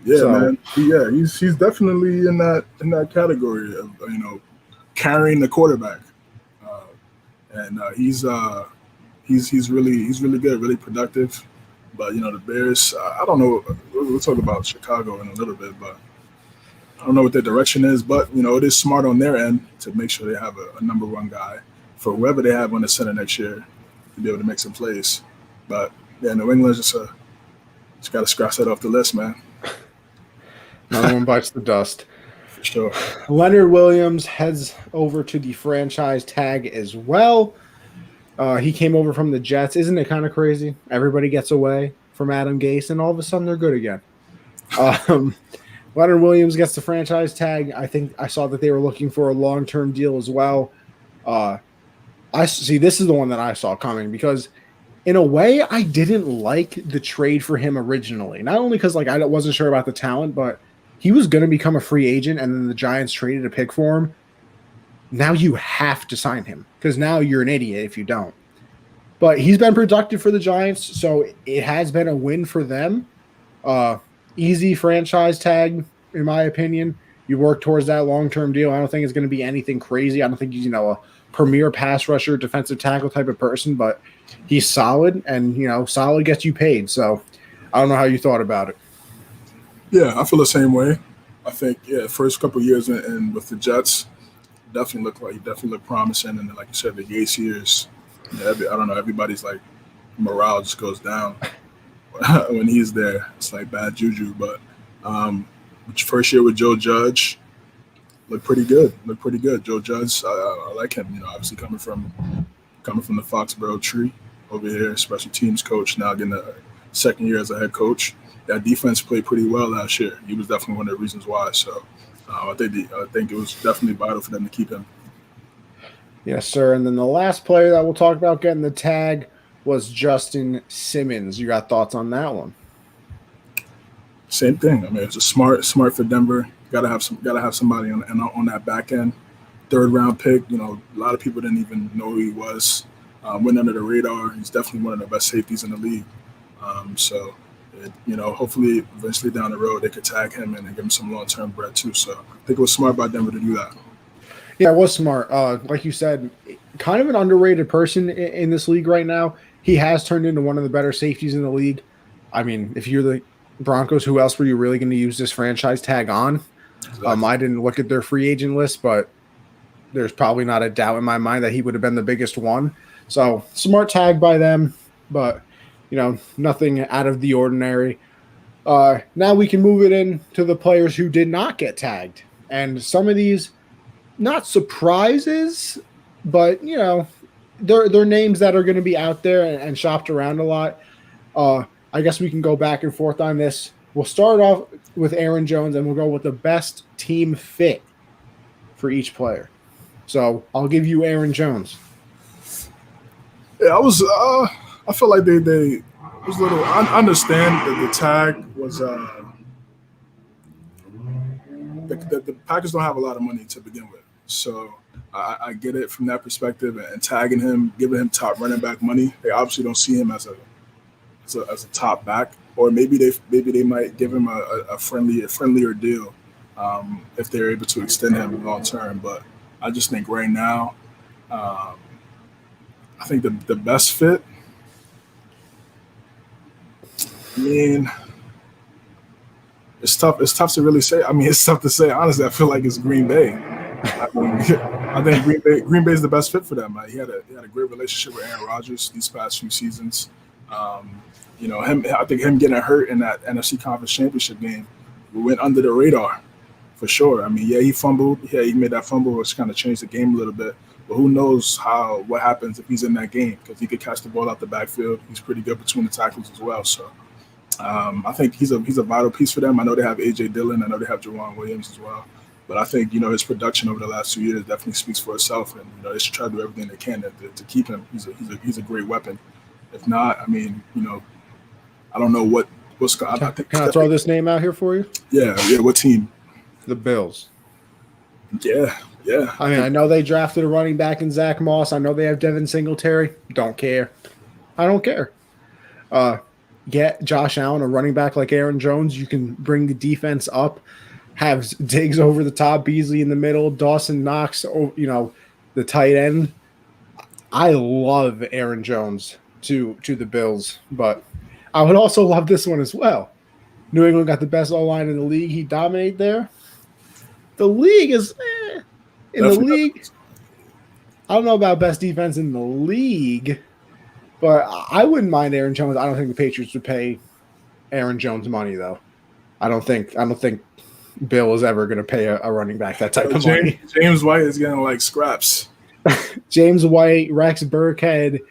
Yeah, so, man. Yeah, he's definitely in that category of carrying the quarterback, and he's really good, really productive. But the Bears, I don't know. We'll talk about Chicago in a little bit, but I don't know what their direction is, but it is smart on their end to make sure they have a number one guy for whoever they have on the center next year to be able to make some plays. But yeah, New England just got to scratch that off the list, man.
No one bites the dust.
For sure.
Leonard Williams heads over to the franchise tag as well. He came over from the Jets. Isn't it kind of crazy? Everybody gets away from Adam Gase, and all of a sudden they're good again. Leonard Williams gets the franchise tag. I think I saw that they were looking for a long-term deal as well. I see. This is the one that I saw coming because, in a way, I didn't like the trade for him originally. Not only because I wasn't sure about the talent, but he was going to become a free agent, and then the Giants traded a pick for him. Now you have to sign him because now you're an idiot if you don't. But he's been productive for the Giants, so it has been a win for them. Easy franchise tag, in my opinion. You work towards that long-term deal. I don't think it's going to be anything crazy. I don't think he's, a premier pass rusher, defensive tackle type of person, but he's solid, and, solid gets you paid. So I don't know how you thought about it.
Yeah, I feel the same way. I think, first couple of years and with the Jets, definitely looked promising. And then, like you said, the Gase years, I don't know, everybody's morale just goes down when he's there. It's like bad juju. But first year with Joe Judge looked pretty good. Joe Judge, I like him. Obviously coming from the Foxborough tree over here, special teams coach. Now getting a second year as a head coach. That defense played pretty well last year. He was definitely one of the reasons why. So I think it was definitely vital for them to keep him.
Yes, sir. And then the last player that we'll talk about getting the tag was Justin Simmons. You got thoughts on that one?
Same thing. I mean, it's a smart for Denver. Gotta have somebody on that back end. Third round pick. A lot of people didn't even know who he was. Went under the radar. He's definitely one of the best safeties in the league. Hopefully eventually down the road they could tag him and give him some long-term bread too. So I think it was smart by Denver to do that.
Yeah, it was smart. Like you said, kind of an underrated person in this league right now. He has turned into one of the better safeties in the league. I mean, if you're the Broncos, who else were you really going to use this franchise tag on? Exactly. I didn't look at their free agent list, but there's probably not a doubt in my mind that he would have been the biggest one. So smart tag by them, but nothing out of the ordinary. Now we can move it in to the players who did not get tagged. And some of these, not surprises, but, they're names that are going to be out there and shopped around a lot. I guess we can go back and forth on this. We'll start off with Aaron Jones, and we'll go with the best team fit for each player. So I'll give you Aaron Jones.
Yeah, I feel like they was a little. I understand that the tag was. The Packers don't have a lot of money to begin with, so I get it from that perspective. And tagging him, giving him top running back money, they obviously don't see him as a top back, or maybe they might give him a friendlier deal if they're able to extend him long term. But I just think right now, I think the best fit. I mean, it's tough. It's tough to really say. I mean, it's tough to say. Honestly, I feel like it's Green Bay. I think Green Bay is the best fit for them. He had a great relationship with Aaron Rodgers these past few seasons. I think him getting hurt in that NFC Conference Championship game went under the radar for sure. I mean, yeah, he fumbled. Yeah, he made that fumble, which kind of changed the game a little bit. But who knows what happens if he's in that game, because he could catch the ball out the backfield. He's pretty good between the tackles as well. So I think he's a vital piece for them. I know they have A.J. Dillon. I know they have Jawan Williams as well. But I think, his production over the last 2 years definitely speaks for itself. And, they should try to do everything they can to keep him. He's a great weapon. If not, I mean, I don't know what's going on.
Can I throw this name out here for you?
Yeah. What team?
The Bills.
Yeah.
I mean, I know they drafted a running back in Zach Moss. I know they have Devin Singletary. Don't care. I don't care. Get Josh Allen, a running back like Aaron Jones. You can bring the defense up. Have Diggs over the top, Beasley in the middle, Dawson Knox, the tight end. I love Aaron Jones to the Bills, but I would also love this one as well. New England got the best O-line in the league. He dominated there. The league is in
Definitely
the league. I don't know about best defense in the league, but I wouldn't mind Aaron Jones. I don't think the Patriots would pay Aaron Jones money though. I don't think Bill is ever going to pay a running back that type of money.
James White is getting like scraps.
James White, Rex Burkhead.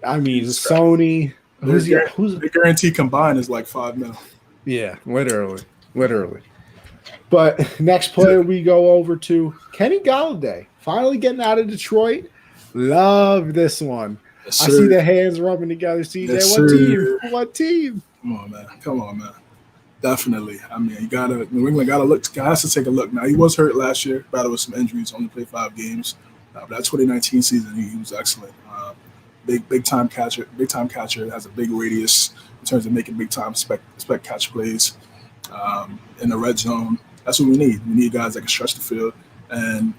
I mean, Sony. Who's
the guarantee combined is like $5 million.
Yeah, literally. But next player we go over to Kenny Gallaudet, finally getting out of Detroit. Love this one.
Yes,
I see the hands rubbing together. CJ,
yes,
what team?
Come on, man. Definitely. I mean, New England has to take a look. Now, he was hurt last year, battled with some injuries, only played 5 games. But that 2019 season, he was excellent. Big time catcher, has a big radius in terms of making big time spec catch plays in the red zone. That's what we need. We need guys that can stretch the field and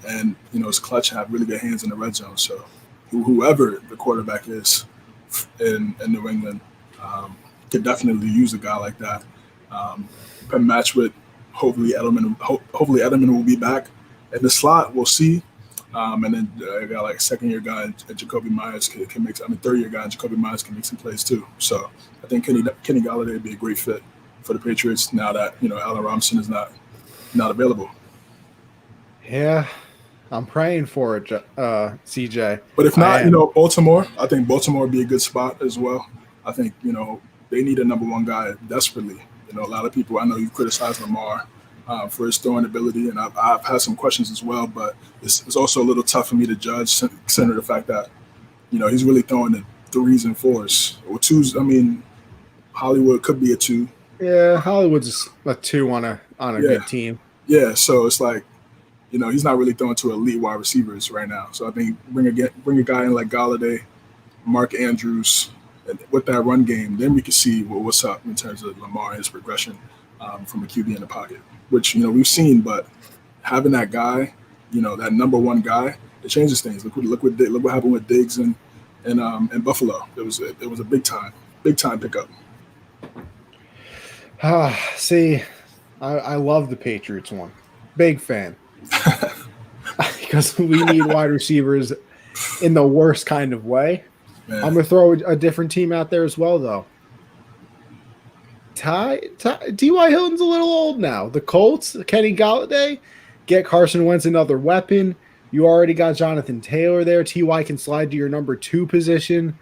is clutch and have really good hands in the red zone. So whoever the quarterback is in New England could definitely use a guy like that. Match with hopefully Edelman will be back in the slot. We'll see. And then I got like a second-year guy and Jacoby Myers can make. Third-year guy and Jacoby Myers can make some plays too. So I think Kenny Gallaudet would be a great fit for the Patriots now that Allen Robinson is not available. Yeah,
I'm praying for it, CJ.
But if not, Baltimore. I think Baltimore would be a good spot as well. I think they need a number one guy desperately. A lot of people. I know you've criticized Lamar for his throwing ability, and I've had some questions as well. But it's also a little tough for me to judge, considering the fact that he's really throwing the 3s and 4s or 2s. I mean, Hollywood could be a 2.
Yeah, Hollywood's a 2 on a good team.
Yeah, so it's like he's not really throwing to elite wide receivers right now. So I think bring a guy in like Gallaudet, Mark Andrews. And with that run game, then we can see what's up in terms of Lamar and his progression from a QB in the pocket, which we've seen. But having that guy, that number one guy, it changes things. Look what happened with Diggs and Buffalo. It was a big time pickup.
See, I love the Patriots one. Big fan. Because we need wide receivers in the worst kind of way. Man. I'm going to throw a different team out there as well, though. T.Y. Hilton's a little old now. The Colts, Kenny Gallaudet, get Carson Wentz another weapon. You already got Jonathan Taylor there. T.Y. can slide to your number 2 position.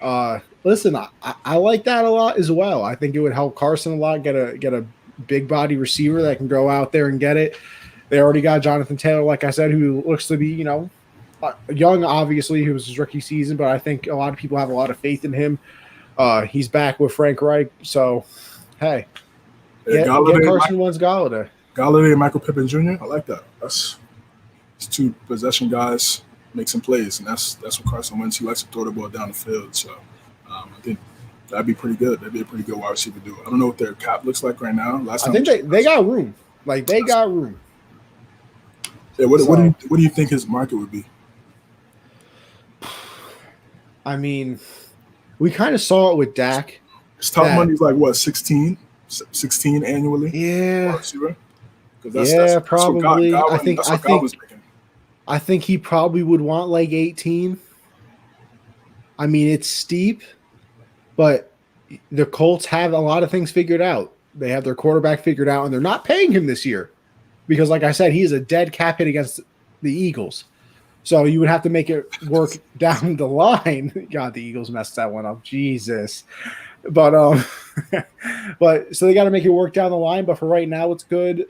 Listen, I like that a lot as well. I think it would help Carson a lot, get a big body receiver that can go out there and get it. They already got Jonathan Taylor, like I said, who looks to be, young, obviously, who was his rookie season, but I think a lot of people have a lot of faith in him. He's back with Frank Reich, so hey, get Carson Wentz Gallaudet.
Gallaudet and Michael Pittman Jr. I like that. That's 2 possession guys make some plays, and that's what Carson Wentz. He likes to throw the ball down the field, so I think that'd be pretty good. That'd be a pretty good wide receiver duo. I don't know what their cap looks like right now.
I think they got room. Like they got room.
Yeah. What do you think his market would be?
I mean, we kind of saw it with Dak.
His top money's like what, 16 annually?
Yeah.
That's
probably.
What
I think he probably would want like 18. I mean, it's steep, but the Colts have a lot of things figured out. They have their quarterback figured out, and they're not paying him this year because, like I said, he is a dead cap hit against the Eagles. So you would have to make it work down the line. God, the Eagles messed that one up. Jesus. But so they got to make it work down the line. But for right now, it's good.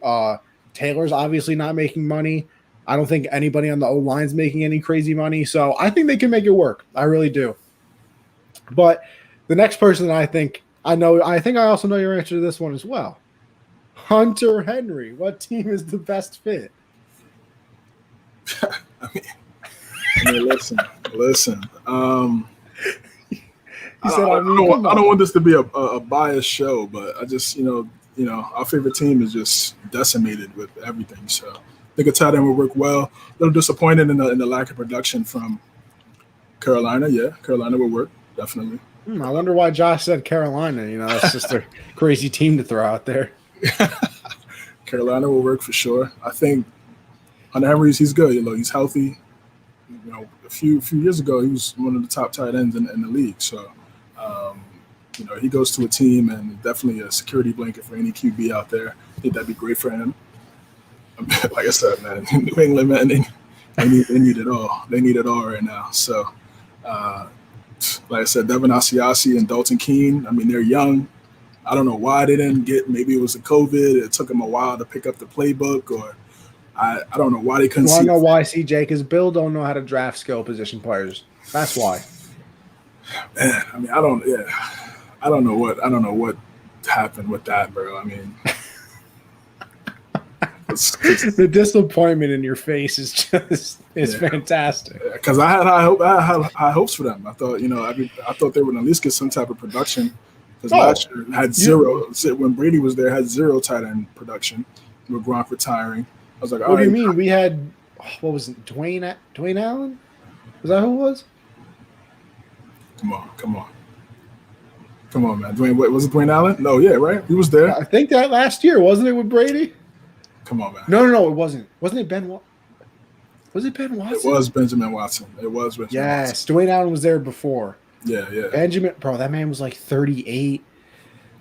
Taylor's obviously not making money. I don't think anybody on the O-line's making any crazy money. So I think they can make it work. I really do. But the next person I think I also know your answer to this one as well. Hunter Henry. What team is the best fit?
I mean, listen.
He said,
I don't want this to be a biased show, but I just, our favorite team is just decimated with everything. So I think a tight end would work well. A little disappointed in the lack of production from Carolina. Yeah, Carolina would work, definitely.
I wonder why Josh said Carolina. That's just a crazy team to throw out there.
Carolina will work for sure. I think Hunter Henry's he's good. He's healthy. A few years ago, he was one of the top tight ends in the league. So, he goes to a team and definitely a security blanket for any QB out there. I think that'd be great for him. Like I said, man, New England, man, they need it all. They need it all right now. So, like I said, Devin Asiasi and Dalton Keene, I mean, they're young. I don't know why they didn't get, maybe it was a COVID. It took them a while to pick up the playbook, or I don't know why they couldn't see.
I know why, CJ, because Bill don't know how to draft skill position players. That's why.
Man, I mean, I don't know what happened with that, bro. I mean,
the disappointment in your face is fantastic.
Because I had high hopes for them. I thought, I thought they would at least get some type of production. Because last year had zero. When Brady was there, had zero tight end production. With Gronk retiring, I was like,
what do you mean? We had what was it? Dwayne Allen? Was that who it was?
Come on, man. Was it Dwayne Allen? No, yeah, right. He was there.
I think that last year, wasn't it, with Brady?
Come on, man.
No, it wasn't. Wasn't it Ben? Was it Ben Watson?
It was Benjamin Watson.
Yes, Dwayne Allen was there before.
Yeah.
Benjamin, bro, that man was like 38.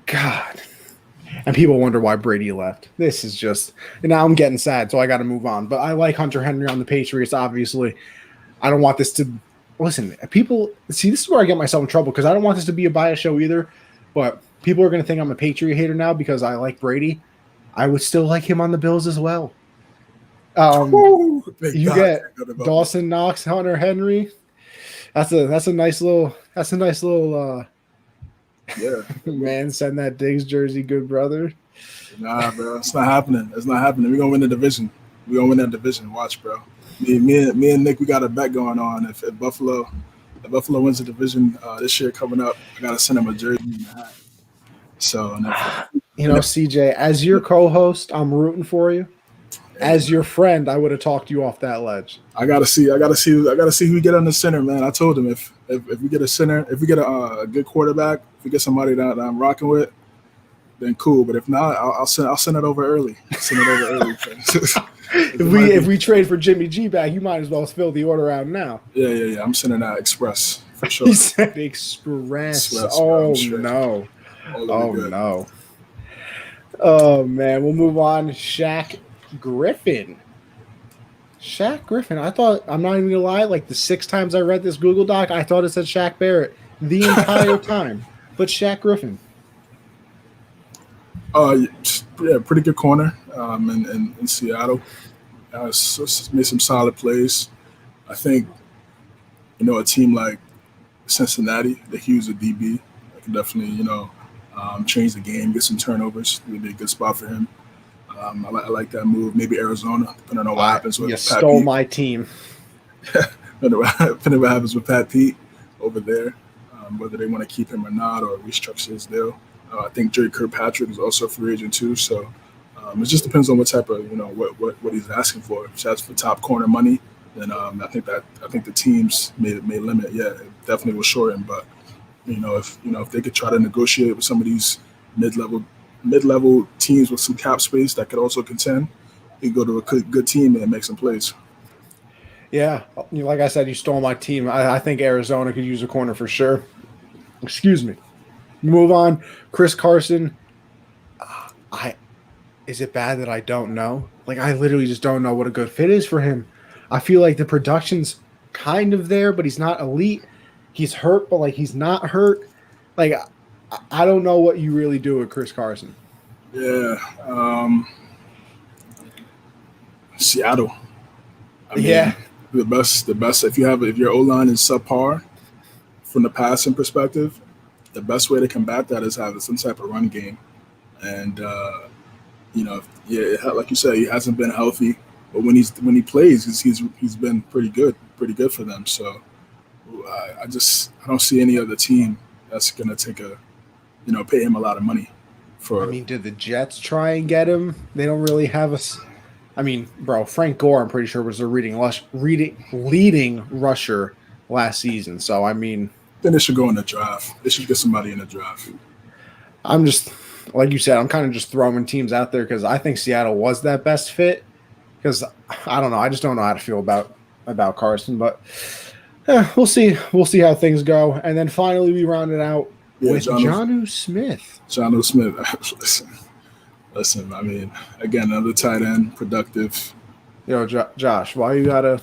God. And people wonder why Brady left. This is just, and now I'm getting sad, so I got to move on. But I like Hunter Henry on the Patriots, obviously. I don't want this to, listen, people, see, this is where I get myself in trouble, because I don't want this to be a bias show either. But people are going to think I'm a Patriot hater now because I like Brady. I would still like him on the Bills as well. You get Dawson Knox, Hunter Henry. That's a nice little man, send that Diggs jersey, good brother.
Nah, bro, it's not happening. We're gonna win the division. We're gonna win that division. Watch, bro. Me and Nick, we got a bet going on. If Buffalo wins the division this year coming up, I gotta send him a jersey and a hat. So
CJ, as your co-host, I'm rooting for you. As your friend, I would have talked you off that ledge.
I gotta see who we get on the center, man. I told him if we get a center, if we get a good quarterback, if we get somebody that I'm rocking with, then cool. But if not, I'll send it over early.
If we trade for Jimmy G back, you might as well fill the order out now.
Yeah. I'm sending that express for sure.
He said express. Oh no. No. Oh man, we'll move on. Shaq Griffin. I thought, I'm not even gonna lie, like the 6 times I read this Google Doc, I thought it said Shaq Barrett the entire time. But Shaq Griffin.
Yeah, pretty good corner in Seattle. Made some solid plays. I think, a team like Cincinnati, the Hughes of DB, I can definitely, change the game, get some turnovers. It would be a good spot for him. I like that move. Maybe Arizona, depending on what happens with Pat Pete. You
stole my team.
Depending on what happens with Pat Pete over there, whether they want to keep him or not, or restructure his deal. I think Jerry Kirkpatrick is also a free agent too. So it just depends on what type of, what he's asking for. If he's asking for top corner money, then I think the teams may limit. Yeah, it definitely will shorten. But if they could try to negotiate with some of these mid-level teams with some cap space that could also contend, you go to a good team and make some plays.
Yeah, like I said, you stole my team. I think Arizona could use a corner for sure. Excuse me. Move on. Chris Carson. Is it bad that I don't know? Like, I literally just don't know what a good fit is for him. I feel like the production's kind of there, but he's not elite. He's hurt, but he's not hurt. Like, I don't know what you really do with Chris Carson.
Yeah. Seattle. The best. If your O-line is subpar from the passing perspective, the best way to combat that is having some type of run game. And like you said, he hasn't been healthy, but when he plays, he's been pretty good for them. So I don't see any other team that's gonna pay him a lot of money for.
Did the Jets try and get him? They don't really have Frank Gore, I'm pretty sure, was their leading rusher last season. So
then they should go in the draft. They should get somebody in the draft.
like you said, I'm kind of just throwing teams out there because I think Seattle was that best fit. Because I don't know, I just don't know how to feel about Carson, but we'll see. We'll see how things go. And then finally, we rounded out with Jonnu Smith.
Jonnu Smith. Listen. I mean, again, another tight end, productive.
Yo, Josh, why you gotta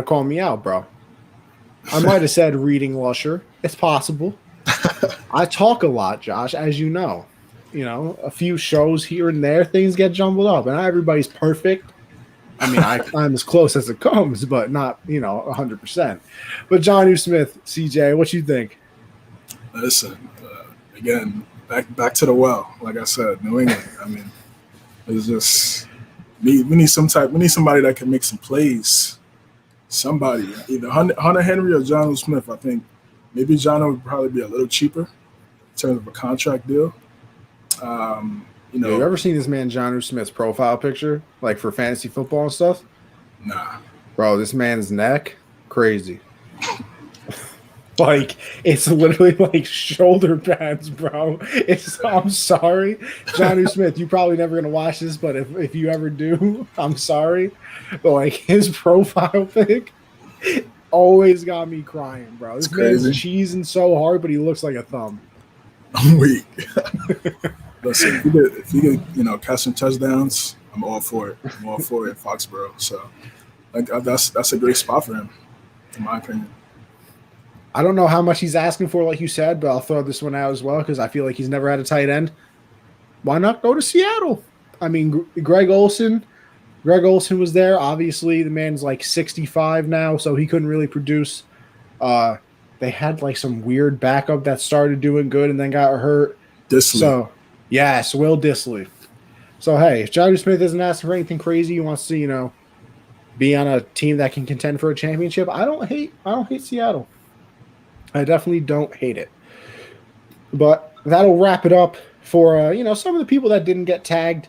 call me out, bro? I might have said reading Lusher. It's possible. I talk a lot, Josh, as you know. You know, a few shows here and there, things get jumbled up, and not everybody's perfect. I mean, I'm as close as it comes, but not, 100%. But Jonnu Smith, CJ, what you think?
Listen, again, back to the well. Like I said, New England. I mean, it's just we need somebody that can make some plays. Somebody, either Hunter Henry or Jonnu Smith. I think maybe Jonnu would probably be a little cheaper in terms of a contract deal. You
ever seen this man Jonnu Smith's profile picture, like for fantasy football and stuff?
Nah,
bro, this man's neck, crazy. Like, it's literally like shoulder pads, bro. I'm sorry, Jonnu Smith. You're probably never gonna watch this, but if you ever do, I'm sorry. But like his profile pic always got me crying, bro. This man's cheesing so hard, but he looks like a thumb.
I'm weak. Listen, if you get catch some touchdowns, I'm all for it. I'm all for it in Foxborough. So, like, that's a great spot for him, in my opinion.
I don't know how much he's asking for, like you said, but I'll throw this one out as well because I feel like he's never had a tight end. Why not go to Seattle? I mean, Greg Olsen was there. Obviously, the man's like 65 now, so he couldn't really produce. They had like some weird backup that started doing good and then got hurt.
Disley.
So, yes, Will Disley. So, hey, if Jonnu Smith isn't asking for anything crazy, he wants to, be on a team that can contend for a championship. I don't hate Seattle. I definitely don't hate it. But that'll wrap it up for, some of the people that didn't get tagged.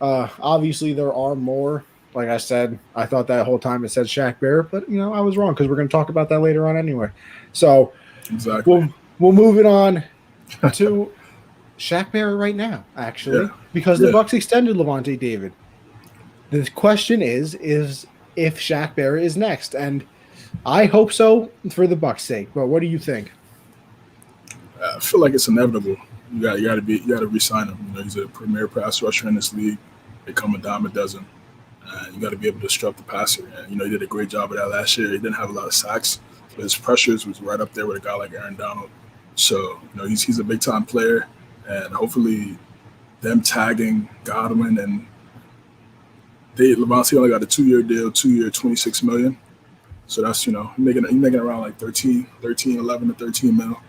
Obviously, there are more. Like I said, I thought that whole time it said Shaq Barrett, but, I was wrong because we're going to talk about that later on anyway. So
exactly.
We'll move it on to Shaq Barrett right now, actually, because the Bucs extended Lavonte David. The question is if Shaq Barrett is next, and I hope so for the Bucs' sake. But what do you think?
I feel like it's inevitable. You got to re-sign him. He's a premier pass rusher in this league. They come a dime a dozen. You got to be able to disrupt the passer. And he did a great job of that last year. He didn't have a lot of sacks, but his pressures was right up there with a guy like Aaron Donald. So he's a big time player, and hopefully, them tagging Godwin and Lavonte only got a 2-year deal, 2-year, $26 million. So that's he's making around like 11 to 13 mil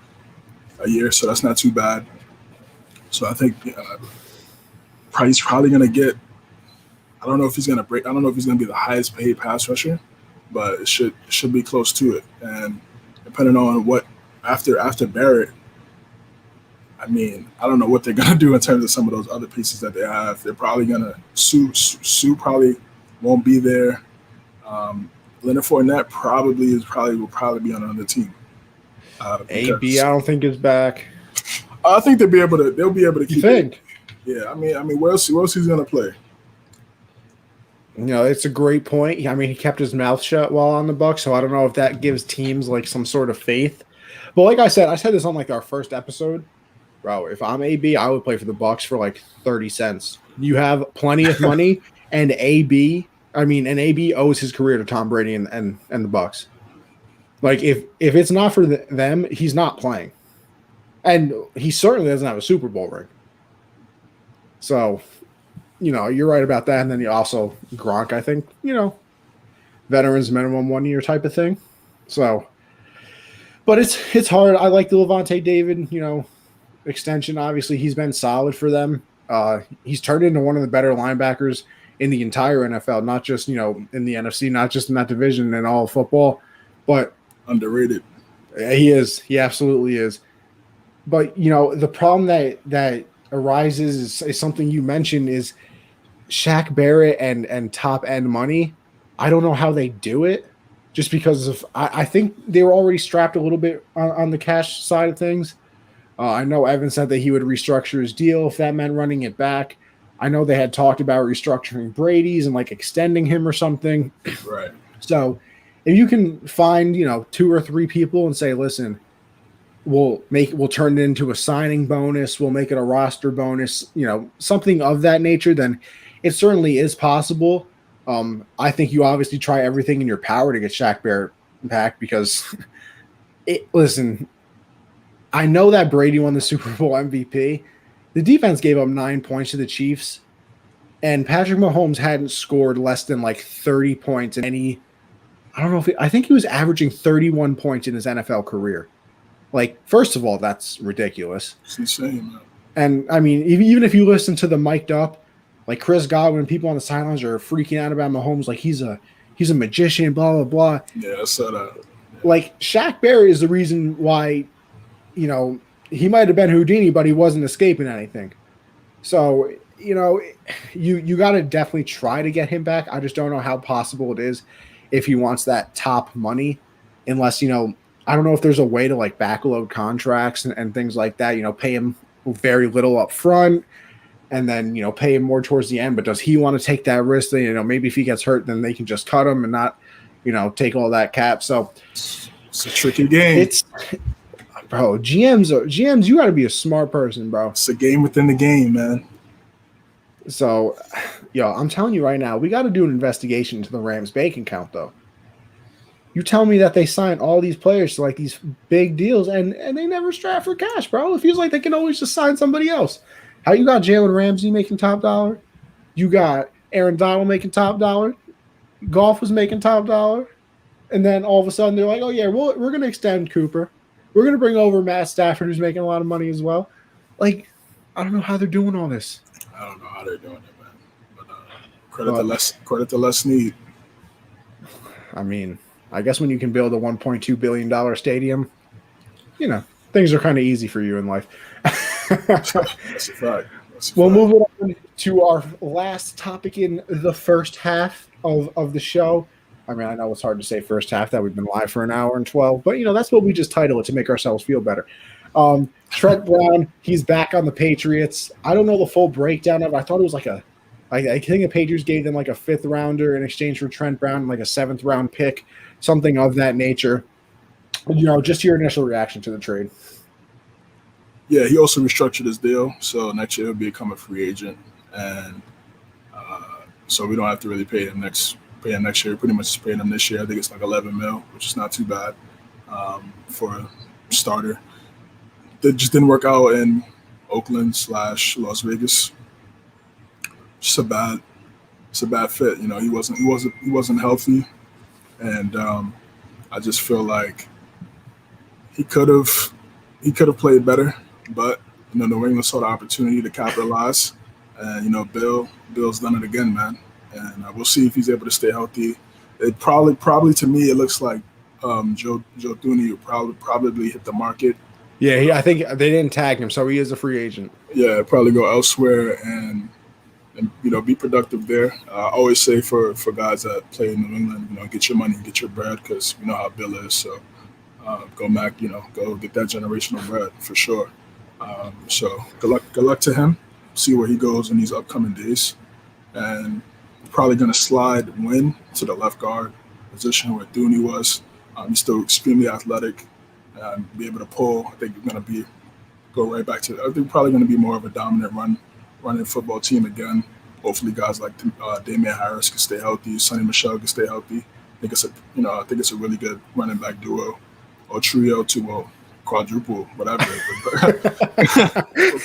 a year. So that's not too bad. So I think he's probably gonna get. I don't know if he's gonna break. I don't know if he's gonna be the highest paid pass rusher, but it should be close to it. And depending on what after Barrett, I mean, I don't know what they're gonna do in terms of some of those other pieces that they have. They're probably gonna Sue probably won't be there. Leonard Fournette will probably be on another team.
AB, I don't think is back.
I think they'll be able to keep.
You think?
It. Yeah, I mean, where else he's gonna play?
It's a great point. I mean, he kept his mouth shut while on the Bucs, so I don't know if that gives teams like some sort of faith. But like I said this on like our first episode, bro. If I'm AB, I would play for the Bucs for like 30 cents. You have plenty of money, and AB owes his career to Tom Brady and the Bucs. Like if it's not for them, he's not playing, and he certainly doesn't have a Super Bowl ring. So, you're right about that. And then you also Gronk, I think, veterans minimum 1 year type of thing. So, but it's hard. I like the Lavonte David, extension. Obviously, he's been solid for them. He's turned into one of the better linebackers in the entire NFL, not just, in the NFC, not just in that division and all of football, but
underrated.
He is. He absolutely is. But, the problem that arises is something you mentioned is Shaq Barrett and top end money. I don't know how they do it just because I think they were already strapped a little bit on the cash side of things. I know Evan said that he would restructure his deal if that meant running it back. I know they had talked about restructuring Brady's and like extending him or something.
Right.
So if you can find, 2 or 3 people and say, listen, we'll turn it into a signing bonus, we'll make it a roster bonus, something of that nature, then it certainly is possible. I think you obviously try everything in your power to get Shaq Barrett back because listen, I know that Brady won the Super Bowl MVP. The defense gave up 9 points to the Chiefs, and Patrick Mahomes hadn't scored less than like 30 points in any. I don't know if I think he was averaging 31 points in his NFL career. Like, first of all, that's ridiculous.
It's insane, man.
And I mean, even if you listen to the mic'd up, like Chris Godwin, people on the sidelines are freaking out about Mahomes, like he's a magician, blah blah blah.
Yeah, I saw that. Yeah.
Like Shaq Barrett is the reason why, he might have been Houdini, but he wasn't escaping anything. So, you got to definitely try to get him back. I just don't know how possible it is if he wants that top money, unless, I don't know if there's a way to like backload contracts and things like that, pay him very little up front and then, pay him more towards the end. But does he want to take that risk? That, maybe if he gets hurt, then they can just cut him and not, take all that cap. So
it's a tricky game.
Bro, GMs, you got to be a smart person, bro.
It's a game within the game, man.
So, I'm telling you right now, we got to do an investigation into the Rams bank account, though. You tell me that they signed all these players to like these big deals and they never strapped for cash, bro. It feels like they can always just sign somebody else. How you got Jalen Ramsey making top dollar? You got Aaron Donald making top dollar. Goff was making top dollar. And then all of a sudden they're like, oh, yeah, we're going to extend Cooper. We're going to bring over Matt Stafford, who's making a lot of money as well. Like, I don't know how they're doing all this.
I don't know how they're doing it, man. But credit to Les Need.
I mean, I guess when you can build a $1.2 billion stadium, things are kind of easy for you in life.
That's a fact.
We'll move on to our last topic in the first half of the show. I mean, I know it's hard to say first half that we've been live for an hour and 12, but, that's what we just title it to make ourselves feel better. Trent Brown, he's back on the Patriots. I don't know the full breakdown of it. I thought it was I think the Patriots gave them like a 5th rounder in exchange for Trent Brown, like a 7th round pick, something of that nature. Just your initial reaction to the trade.
Yeah, he also restructured his deal, so next year he'll become a free agent, and so we don't have to really pay him next year. Pretty much just paying him this year. I think it's like $11 million, which is not too bad for a starter. That just didn't work out in Oakland/Las Vegas. Just a bad fit. He wasn't healthy, and I just feel like he could have played better, but New England saw the opportunity to capitalize, and Bill's done it again, man. And we'll see if he's able to stay healthy. It probably to me it looks like Joe Thuney will probably hit the market.
Yeah, I think they didn't tag him, so he is a free agent.
Yeah, probably go elsewhere and be productive there. I always say for guys that play in New England, get your money, get your bread, because you know how Bill is. So go Mac, go get that generational bread for sure. So good luck to him. See where he goes in these upcoming days, and probably going to slide Wynn to the left guard position where Thuney was. He's still extremely athletic and be able to pull. I think we're going to go right back to. I think probably going to be more of a dominant running football team again. Hopefully, guys like Damian Harris can stay healthy. Sonny Michel can stay healthy. I think it's a really good running back duo or trio quadruple, whatever.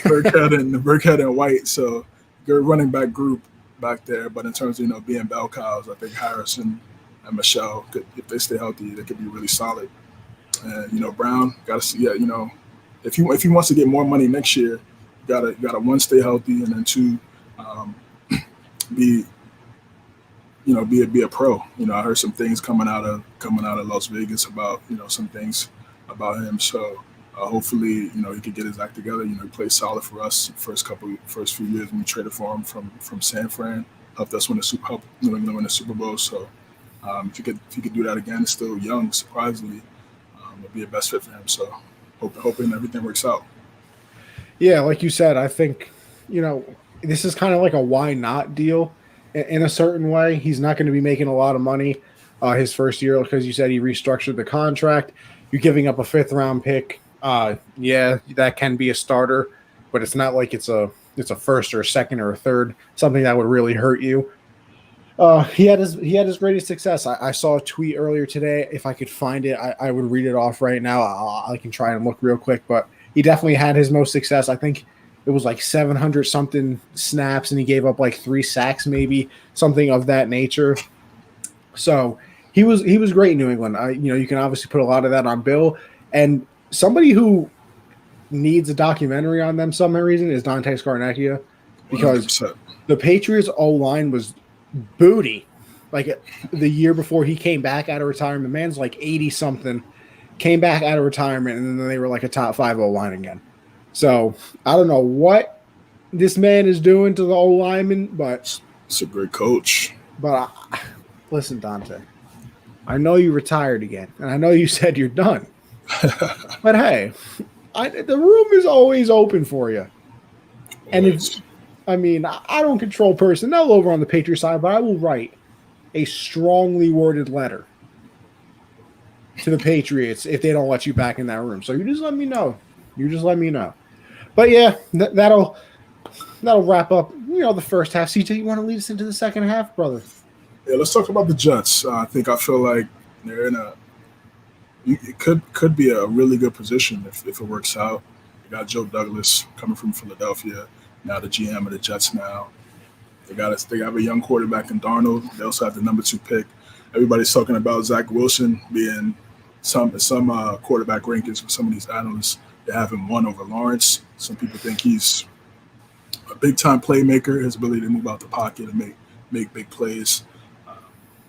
Burkhead and White. So good running back group back there. But in terms of being bell cows, I think Harris and Michel could, if they stay healthy, they could be really solid. And Brown got to see. If he wants to get more money next year, you gotta one, stay healthy, and then two, be a pro. I heard some things coming out of Las Vegas about some things about him. So hopefully he could get his act together. He played solid for us first few years when we traded for him from San Fran. Helped us win New England win the Super Bowl. So if he could do that again, still young, surprisingly, it'd be a best fit for him. So hoping everything works out.
Yeah, like you said, I think, you know, this is kind of like a why not deal in a certain way. He's not going to be making a lot of money his first year because you said he restructured the contract. You're giving up a fifth round pick. Yeah, that can be a starter, but it's not like it's a first or a second or a third, something that would really hurt you. He had his greatest success. I saw a tweet earlier today. If I could find it, I would read it off right now. I can try and look real quick, but he definitely had his most success. I think it was like 700 something snaps, and he gave up like 3 sacks, maybe something of that nature. So he was great in New England. You can obviously put a lot of that on Bill, and somebody who needs a documentary on them some reason is Dante Scarnecchia, because
100%.
the Patriots O line was booty. Like the year before he came back out of retirement, man's like 80 something, came back out of retirement, and then they were like a top 5 O line again. So I don't know what this man is doing to the O lineman, but
It's a great coach.
listen, Dante, I know you retired again, and I know you said you're done, but hey, the room is always open for you. And I don't control personnel over on the Patriot side, but I will write a strongly worded letter to the Patriots if they don't let you back in that room. So you just let me know. But yeah, that'll wrap up, the first half. CJ, you want to lead us into the second half, brother?
Yeah, let's talk about the Jets. I feel like they're in it could be a really good position if it works out. You got Joe Douglas coming from Philadelphia, now the GM of the Jets now. They have a young quarterback in Darnold. They also have the number 2 pick. Everybody's talking about Zach Wilson being some quarterback rankings for some of these analysts. They have him 1 over Lawrence. Some people think he's a big-time playmaker, his ability to move out the pocket and make big plays.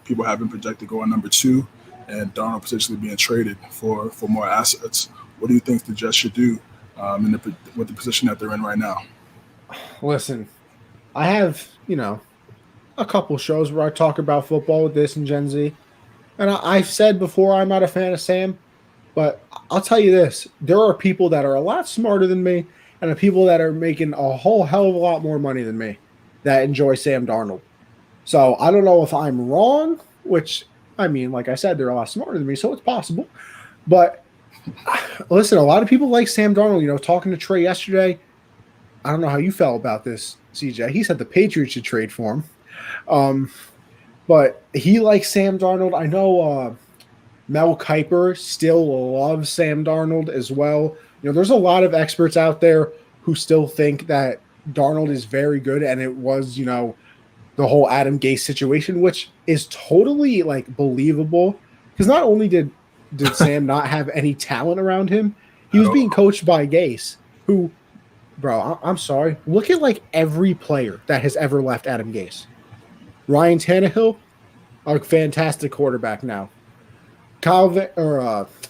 People have him projected going number 2, and Darnold potentially being traded for more assets. What do you think the Jets should do with the position that they're in right now?
Listen, I have, a couple shows where I talk about football with this and Gen Z. And I've said before I'm not a fan of Sam, but I'll tell you this. There are people that are a lot smarter than me and the people that are making a whole hell of a lot more money than me that enjoy Sam Darnold. So I don't know if I'm wrong, which, like I said, they're a lot smarter than me, so it's possible. But listen, a lot of people like Sam Darnold. Talking to Trey yesterday, I don't know how you felt about this, CJ. He said the Patriots should trade for him. But he likes Sam Darnold. I know Mel Kiper still loves Sam Darnold as well. There's a lot of experts out there who still think that Darnold is very good, and it was, the whole Adam Gase situation, which is totally believable, because not only did Sam not have any talent around him, he was being coached by Gase, who, bro, I'm sorry, look at every player that has ever left Adam Gase. Ryan Tannehill, a fantastic quarterback now. I was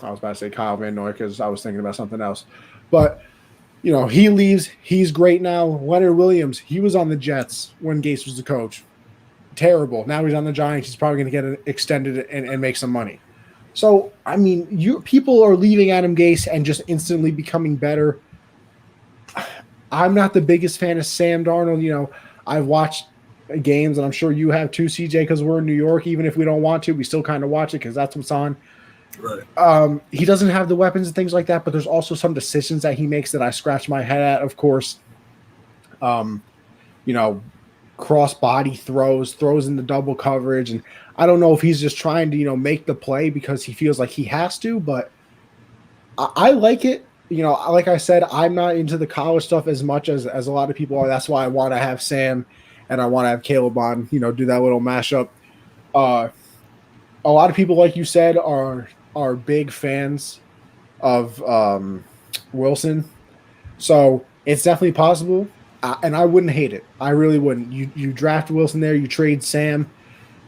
about to say Kyle Van Noy because I was thinking about something else, but he leaves. He's great now. Leonard Williams, he was on the Jets when Gase was the coach. Terrible. Now he's on the Giants. He's probably going to get it extended and make some money. So, people are leaving Adam Gase and just instantly becoming better. I'm not the biggest fan of Sam Darnold. I've watched games, and I'm sure you have too, CJ, because we're in New York. Even if we don't want to, we still kind of watch it because that's what's on.
Right.
He doesn't have the weapons and things like that, but there's also some decisions that he makes that I scratch my head at, of course. Cross body throws into double coverage. And I don't know if he's just trying to, make the play because he feels like he has to, but I like it. Like I said, I'm not into the college stuff as much as a lot of people are. That's why I want to have Sam and I want to have Caleb on, do that little mashup. A lot of people, like you said, are big fans of Wilson. So it's definitely possible, and I wouldn't hate it. I really wouldn't. You draft Wilson there, you trade Sam,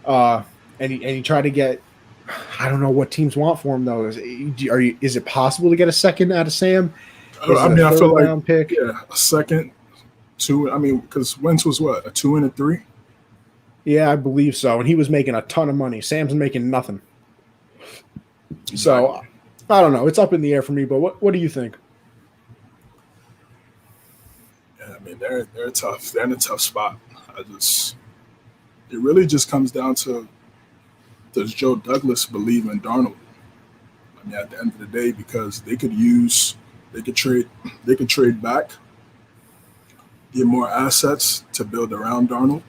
and you try to get – I don't know what teams want for him, though. Is it possible to get a second out of Sam?
I feel like pick? Yeah, a second, 2 – because Wentz was what, a 2 and a 3?
Yeah, I believe so. And he was making a ton of money. Sam's making nothing. So, I don't know. It's up in the air for me, but what do you think?
mean, they're tough. They're in a tough spot. It really just comes down to, does Joe Douglas believe in Darnold? I mean, at the end of the day, because they could trade back, get more assets to build around Darnold,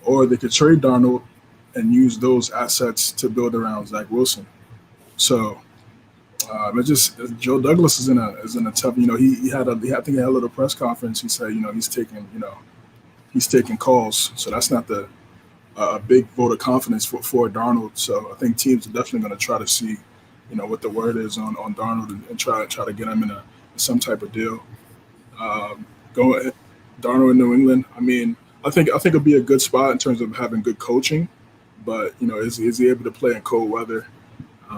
or they could trade Darnold and use those assets to build around Zach Wilson. So Joe Douglas is in a tough. He had I think he had a little press conference. He said he's taking calls. So that's not a big vote of confidence for Darnold. So I think teams are definitely going to try to see what the word is on Darnold and try to get him in some type of deal. Going Darnold in New England. I mean, I think it'll be a good spot in terms of having good coaching, but is he able to play in cold weather?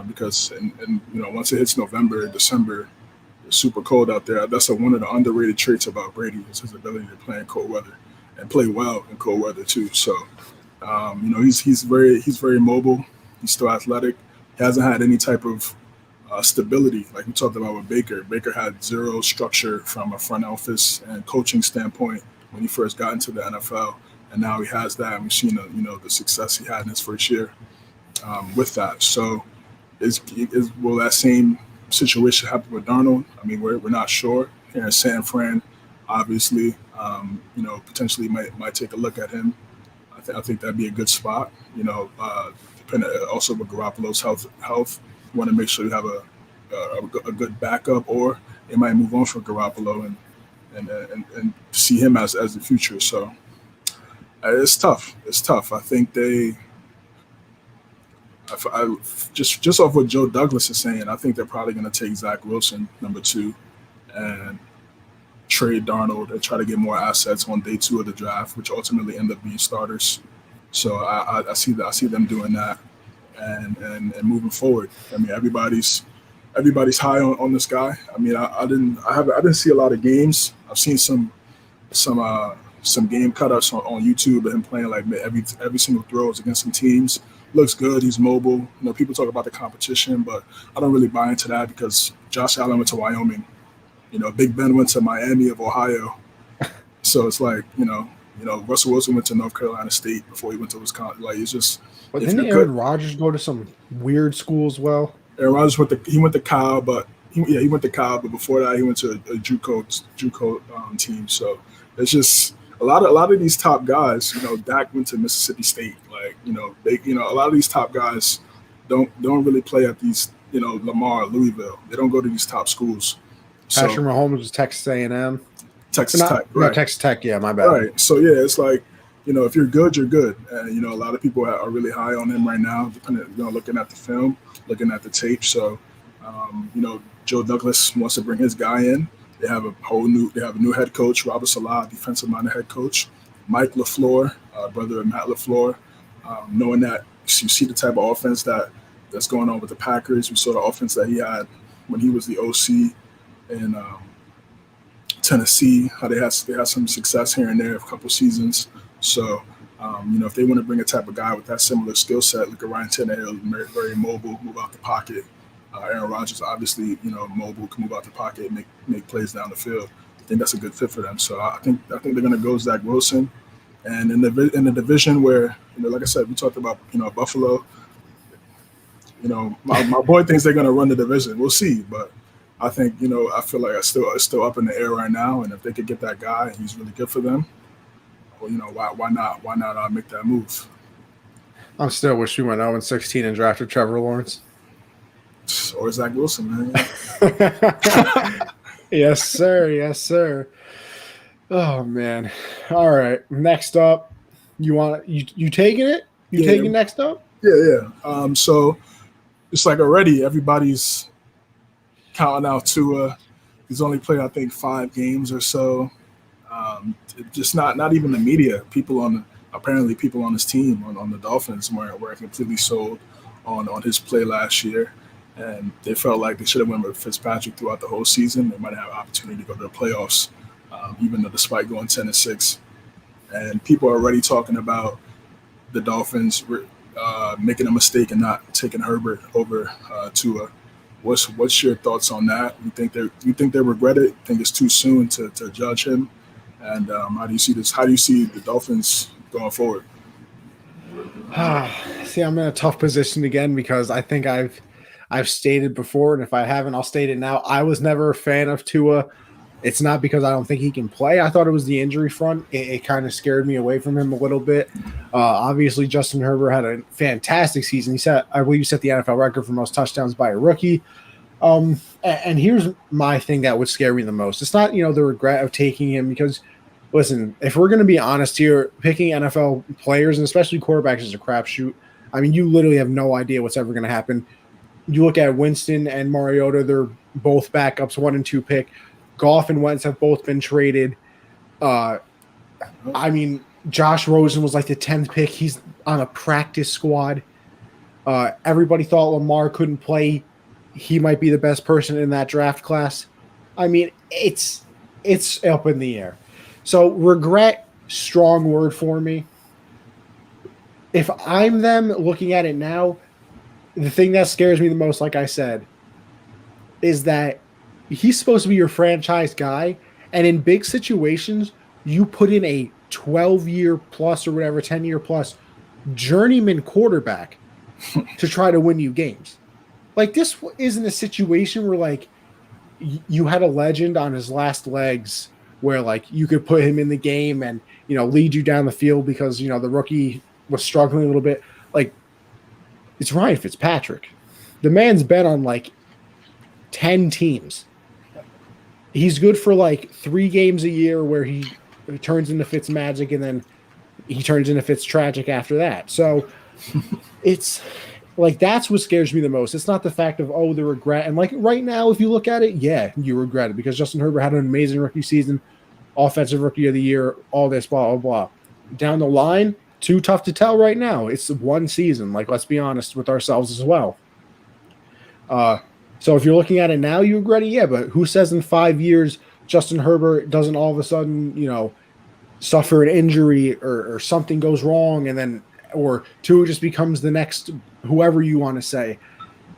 Because once it hits November, December, it's super cold out there. That's one of the underrated traits about Brady is his ability to play in cold weather and play well in cold weather too. So he's very mobile. He's still athletic. He hasn't had any type of stability like we talked about with Baker. Baker had zero structure from a front office and coaching standpoint when he first got into the NFL, and now he has that. And we've seen the success he had in his first year with that. So. Will that same situation happen with Darnold? I mean, we're not sure. Here in San Fran, obviously, potentially might take a look at him. I think that'd be a good spot. Depending also with Garoppolo's health, you want to make sure you have a good backup, or they might move on from Garoppolo and see him as the future. So it's tough. It's tough. I think just off what Joe Douglas is saying, I think they're probably going to take Zach Wilson, number 2, and trade Darnold and try to get more assets on day 2 of the draft, which ultimately end up being starters. So I see them doing that and moving forward. I mean, everybody's high on this guy. I mean, I didn't see a lot of games. I've seen some game cut-ups on YouTube of him playing like every single throws against some teams. Looks good. He's mobile. People talk about the competition, but I don't really buy into that because Josh Allen went to Wyoming. Big Ben went to Miami of Ohio. So it's like, Russell Wilson went to North Carolina State before he went to Wisconsin. Like, it's just.
But didn't Aaron Rodgers go to some weird school as well?
Aaron Rodgers went to Cal, but he went to Cal, but before that he went to a JUCO team. So it's just. A lot of these top guys, Dak went to Mississippi State. Like, a lot of these top guys don't really play at these, Lamar, Louisville. They don't go to these top schools.
Patrick Mahomes was Texas A&M.
Texas Tech, right?
No, Texas Tech, yeah, my bad.
Right. So yeah, it's like, if you're good, you're good. And a lot of people are really high on him right now, depending, looking at the film, looking at the tape. So, Joe Douglas wants to bring his guy in. They have a new head coach, Robert Saleh, defensive-minded head coach. Mike LaFleur, brother of Matt LaFleur. Knowing that you see the type of offense that's going on with the Packers. We saw the offense that he had when he was the OC in Tennessee. How they had some success here and there, a couple seasons. So, if they want to bring a type of guy with that similar skill set, look at Ryan Tannehill, very, very mobile, move out the pocket. Aaron Rodgers, obviously, mobile, can move out the pocket, make plays down the field. I think that's a good fit for them. So I think they're going to go Zach Wilson, and in the division where like I said, we talked about Buffalo. My boy thinks they're going to run the division. We'll see, but I think I feel like it's still up in the air right now. And if they could get that guy, and he's really good for them, well, why not make that move?
I still wish we went 0-16 and drafted Trevor Lawrence.
Or Zach Wilson, man.
Yes, sir. Yes, sir. Oh man. All right. Next up, you taking it? Taking next up?
Yeah. So it's like already everybody's counting out Tua. He's only played, I think, 5 games or so. Just not even the media. People on his team on the Dolphins were completely sold on his play last year. And they felt like they should have went with Fitzpatrick throughout the whole season. They might have an opportunity to go to the playoffs, even though despite going 10-6. And people are already talking about the Dolphins making a mistake and not taking Herbert over Tua. What's your thoughts on that? You think they regret it? Think it's too soon to judge him? And how do you see this? How do you see the Dolphins going forward?
See, I'm in a tough position again because I think I've stated before, and if I haven't, I'll state it now. I was never a fan of Tua. It's not because I don't think he can play. I thought it was the injury front. It kind of scared me away from him a little bit. Obviously, Justin Herbert had a fantastic season. I believe he set the NFL record for most touchdowns by a rookie. And here's my thing that would scare me the most. It's not, the regret of taking him because, listen, if we're going to be honest here, picking NFL players and especially quarterbacks is a crapshoot. I mean, you literally have no idea what's ever going to happen. You look at Winston and Mariota, they're both backups, 1 and 2 pick. Goff and Wentz have both been traded. I mean, Josh Rosen was like the 10th pick. He's on a practice squad. Everybody thought Lamar couldn't play. He might be the best person in that draft class. I mean, it's up in the air. So regret, strong word for me. If I'm them looking at it now, the thing that scares me the most, like I said, is that he's supposed to be your franchise guy, and in big situations, you put in a 12-year plus or whatever, 10-year plus journeyman quarterback to try to win you games. Like, this isn't a situation where, like, you had a legend on his last legs where, like, you could put him in the game and, lead you down the field because, the rookie was struggling a little bit. Like, it's Ryan Fitzpatrick. The man's been on, like, 10 teams. He's good for, like, 3 games a year where he turns into Fitzmagic and then he turns into Fitztragic after that. So it's – like, that's what scares me the most. It's not the fact of, the regret. And, like, right now, if you look at it, yeah, you regret it because Justin Herbert had an amazing rookie season, offensive rookie of the year, all this, blah, blah, blah. Down the line, too tough to tell right now. It's one season. Like, let's be honest with ourselves as well. So if you're looking at it now, you regret it, yeah, but who says in 5 years Justin Herbert doesn't all of a sudden, suffer an injury or something goes wrong and then or Tua just becomes the next whoever you want to say.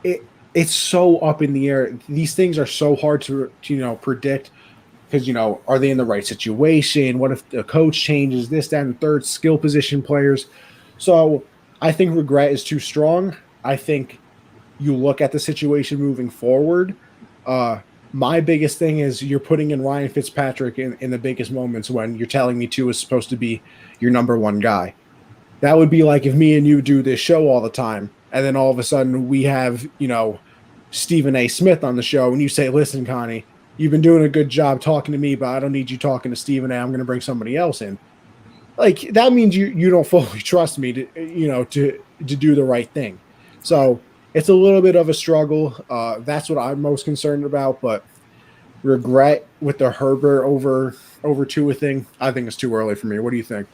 It's so up in the air. These things are so hard to predict because, are they in the right situation? What if the coach changes this, that, and third skill position players? So I think regret is too strong. I think you look at the situation moving forward. My biggest thing is you're putting in Ryan Fitzpatrick in the biggest moments when you're telling me Tua is supposed to be your number one guy. That would be like if me and you do this show all the time, and then all of a sudden we have, Stephen A. Smith on the show, and you say, listen, Connie, you've been doing a good job talking to me, but I don't need you talking to Stephen A. I'm going to bring somebody else in. Like, that means you don't fully trust me to do the right thing. So it's a little bit of a struggle. That's what I'm most concerned about, but regret with the Herbert over Tua thing, I think it's too early for me. What do you think?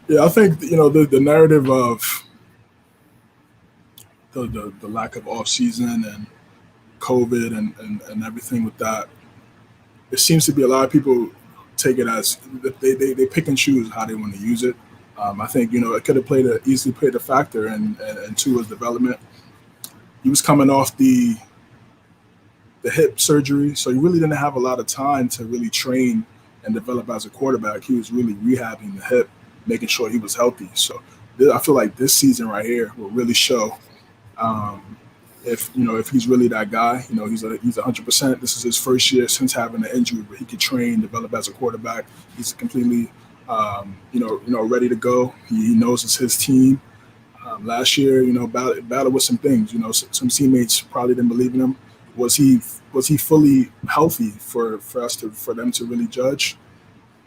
Yeah, I think the narrative of the lack of off season and COVID and everything with that, it seems to be a lot of people take it as they pick and choose how they want to use it. I think it could have easily played a factor in Tua's development. He was coming off the hip surgery, so he really didn't have a lot of time to really train and develop as a quarterback. He was really rehabbing the hip, making sure he was healthy. So I feel like this season right here will really show if he's really that guy. He's 100%. This is his first year since having an injury where he could train, develop as a quarterback. He's completely ready to go. He knows it's his team. Last year, battled with some things. Some teammates probably didn't believe in him. Was he fully healthy for them to really judge?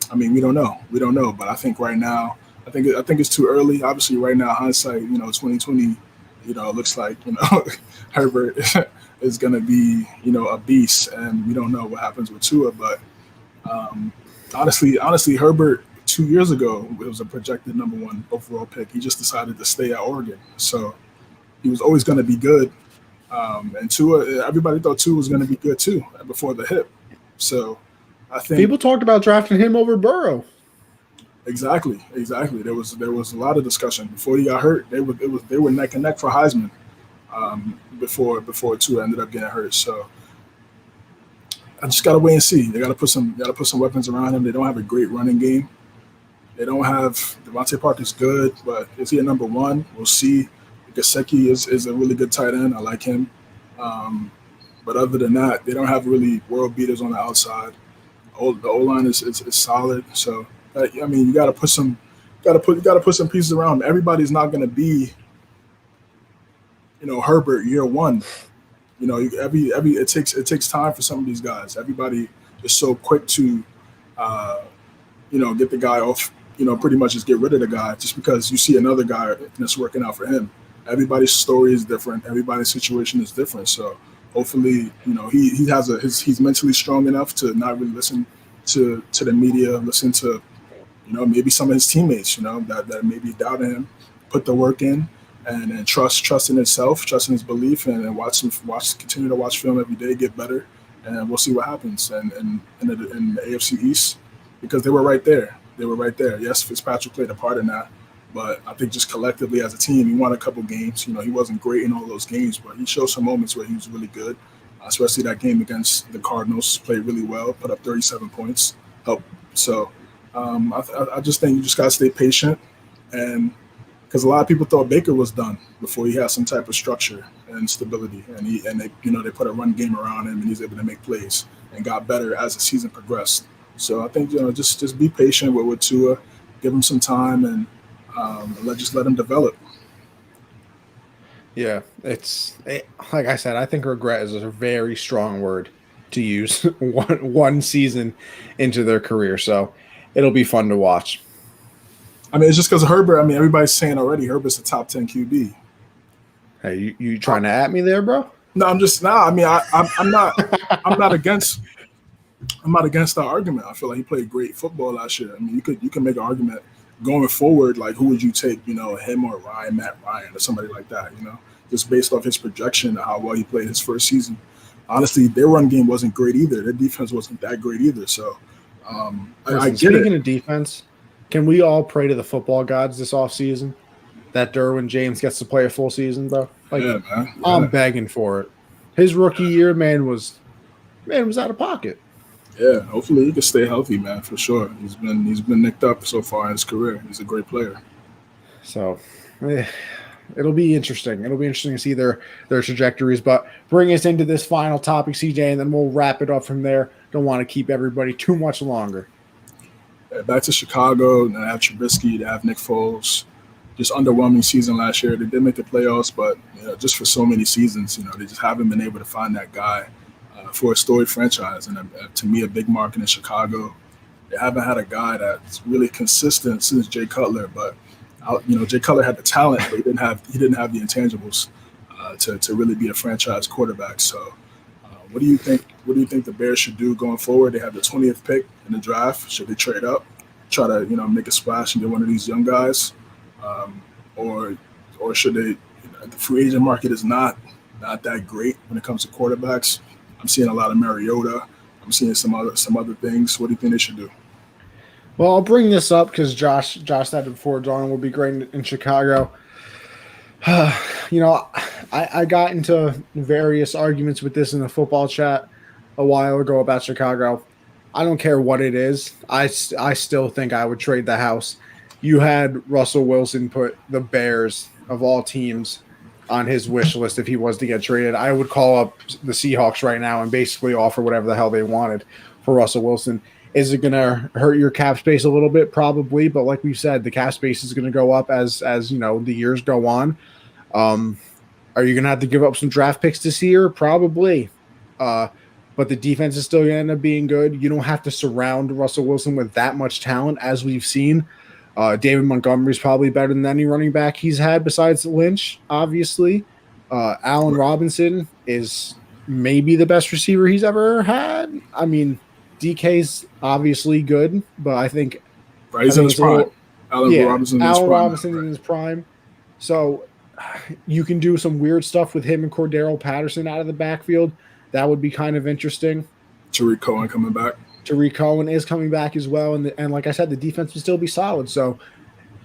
I mean, we don't know. But I think right now, I think it's too early. Obviously, right now, hindsight, 2020, it looks like Herbert is going to be a beast, and we don't know what happens with Tua. But honestly, Herbert 2 years ago it was a projected number 1 overall pick. He just decided to stay at Oregon, so he was always going to be good. And Tua, everybody thought Tua was going to be good too before the hip. So I think
people talked about drafting him over Burrow.
Exactly. There was a lot of discussion before he got hurt. They were neck and neck for Heisman before Tua ended up getting hurt. So I just gotta wait and see. They gotta put some weapons around him. They don't have a great running game. They don't have Devontae Parker's good, but is he a number one? We'll see. Gesicki is a really good tight end. I like him. But other than that, they don't have really world beaters on the outside. The O line is solid. So I mean, you got to put some pieces around him. Everybody's not going to be, Herbert year one. It takes time for some of these guys. Everybody is so quick to, get the guy off. Pretty much just get rid of the guy just because you see another guy and it's working out for him. Everybody's story is different. Everybody's situation is different. So hopefully, he's mentally strong enough to not really listen to the media, listen to, maybe some of his teammates, that maybe doubted him, put the work in, and trust in himself, trust in his belief, and continue to watch film every day, get better, and we'll see what happens. And in the AFC East, because they were right there. Yes, Fitzpatrick played a part in that. But I think just collectively as a team, he won a couple games. He wasn't great in all those games, but he showed some moments where he was really good, especially that game against the Cardinals. Played really well, put up 37 points. So I just think you just got to stay patient, and because a lot of people thought Baker was done before he had some type of structure and stability, and they put a run game around him, and he's able to make plays and got better as the season progressed. So I think just be patient with Tua, give him some time, and let him develop.
Yeah, like I said, I think regret is a very strong word to use one season into their career. So it'll be fun to watch.
I mean, it's just because of Herbert. I mean, everybody's saying already Herbert's a top 10 QB.
Hey, you trying to at me there, bro?
No, I'm just I mean, I'm not against the argument. I feel like he played great football last year. I mean, you can make an argument going forward, like who would you take, him or Matt Ryan or somebody like that, just based off his projection and how well he played his first season. Honestly, their run game wasn't great either. Their defense wasn't that great either. So I get
speaking
it.
of defense, can we all pray to the football gods this offseason that Derwin James gets to play a full season, bro? Like, yeah, man. Yeah. I'm begging for it. His rookie year, man was out of pocket.
Yeah, hopefully he can stay healthy, man, for sure. He's been nicked up so far in his career. He's a great player.
So it'll be interesting. It'll be interesting to see their trajectories. But bring us into this final topic, CJ, and then we'll wrap it up from there. Don't want to keep everybody too much longer.
Yeah, back to Chicago. They have Trubisky. They have Nick Foles. Just underwhelming season last year. They did make the playoffs, but just for so many seasons, they just haven't been able to find that guy. For a storied franchise, and to me, a big market in Chicago. They haven't had a guy that's really consistent since Jay Cutler, but Jay Cutler had the talent, but he didn't have the intangibles to really be a franchise quarterback. So, what do you think? What do you think the Bears should do going forward? They have the 20th pick in the draft. Should they trade up, try to make a splash and get one of these young guys, or should they? The free agent market is not that great when it comes to quarterbacks. I'm seeing a lot of Mariota. I'm seeing some other things. What do you think they should do?
Well, I'll bring this up because Josh said it before. Darnold would be great in Chicago. I got into various arguments with this in the football chat a while ago about Chicago. I don't care what it is. I still think I would trade the house. You had Russell Wilson put the Bears of all teams on his wish list if he was to get traded. I would call up the Seahawks right now and basically offer whatever the hell they wanted for Russell Wilson. Is it going to hurt your cap space a little bit? Probably, but like we said, the cap space is going to go up as the years go on. Are you going to have to give up some draft picks this year? Probably. But the defense is still going to end up being good. You don't have to surround Russell Wilson with that much talent, as we've seen. David Montgomery is probably better than any running back he's had besides Lynch, obviously. Allen Robinson is maybe the best receiver he's ever had. I mean, DK's obviously good, but I think
he's in his prime. Allen Robinson
in his prime. So you can do some weird stuff with him and Cordero Patterson out of the backfield. That would be kind of interesting.
Tariq Cohen coming back.
Tariq Cohen is coming back as well, and like I said, the defense would still be solid. So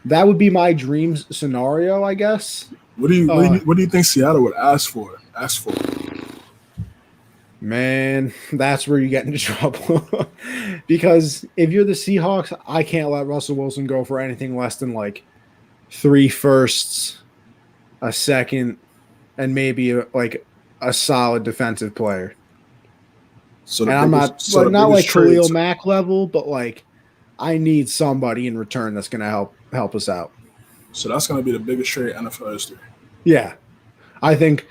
that would be my dream scenario, I guess.
What do you think Seattle would ask for?
Man, that's where you get into trouble. Because if you're the Seahawks, I can't let Russell Wilson go for anything less than like 3 firsts, a second, and maybe like a solid defensive player.
So
And I'm not like Khalil Mack level, but like I need somebody in return that's going to help us out.
So that's going to be the biggest trade in NFL history.
Yeah, I think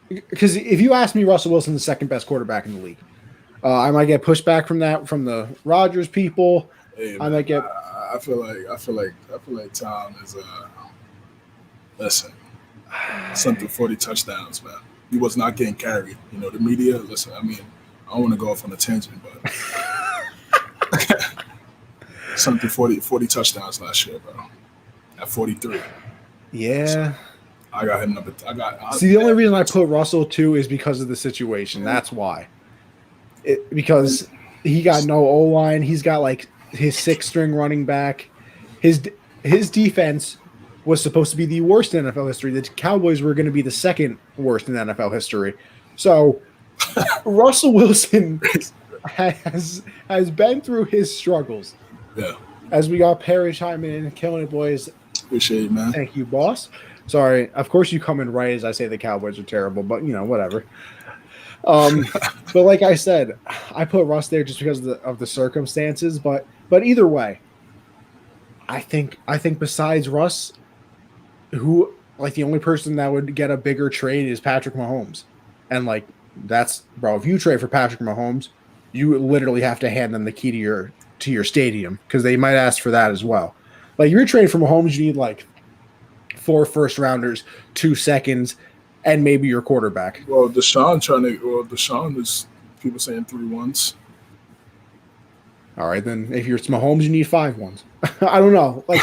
because if you ask me, Russell Wilson's the second best quarterback in the league. I might get pushback from the Rodgers people.
Hey,
I might get.
I feel like Tom is listen. Something 40 touchdowns, man. He was not getting carried. You know, the media. Listen, I mean, I don't want to go off on a tangent, but something 40 touchdowns last year, bro. At 43.
Yeah.
So I got him number.
See, the only reason I put Russell too is because of the situation. That's why. Because he got no O-line. He's got like his 6th-string running back. His defense was supposed to be the worst in NFL history. The Cowboys were going to be the second worst in NFL history. So Russell Wilson has been through his struggles.
Yeah.
As we got Perry chiming in, killing it, boys.
Appreciate it, man.
Thank you, boss. Sorry. Of course you come in right as I say the Cowboys are terrible, but you know, whatever. But like I said, I put Russ there just because of the circumstances, but either way, I think besides Russ, who like the only person that would get a bigger trade is Patrick Mahomes. And like that's bro, if you trade for Patrick Mahomes, you literally have to hand them the key to your stadium because they might ask for that as well. Like if you're trading for Mahomes, you need like 4 first-rounders, 2 seconds, and maybe your quarterback.
Well, Deshaun is people saying 3 ones.
All right, then if it's Mahomes, you need 5 ones. I don't know. Like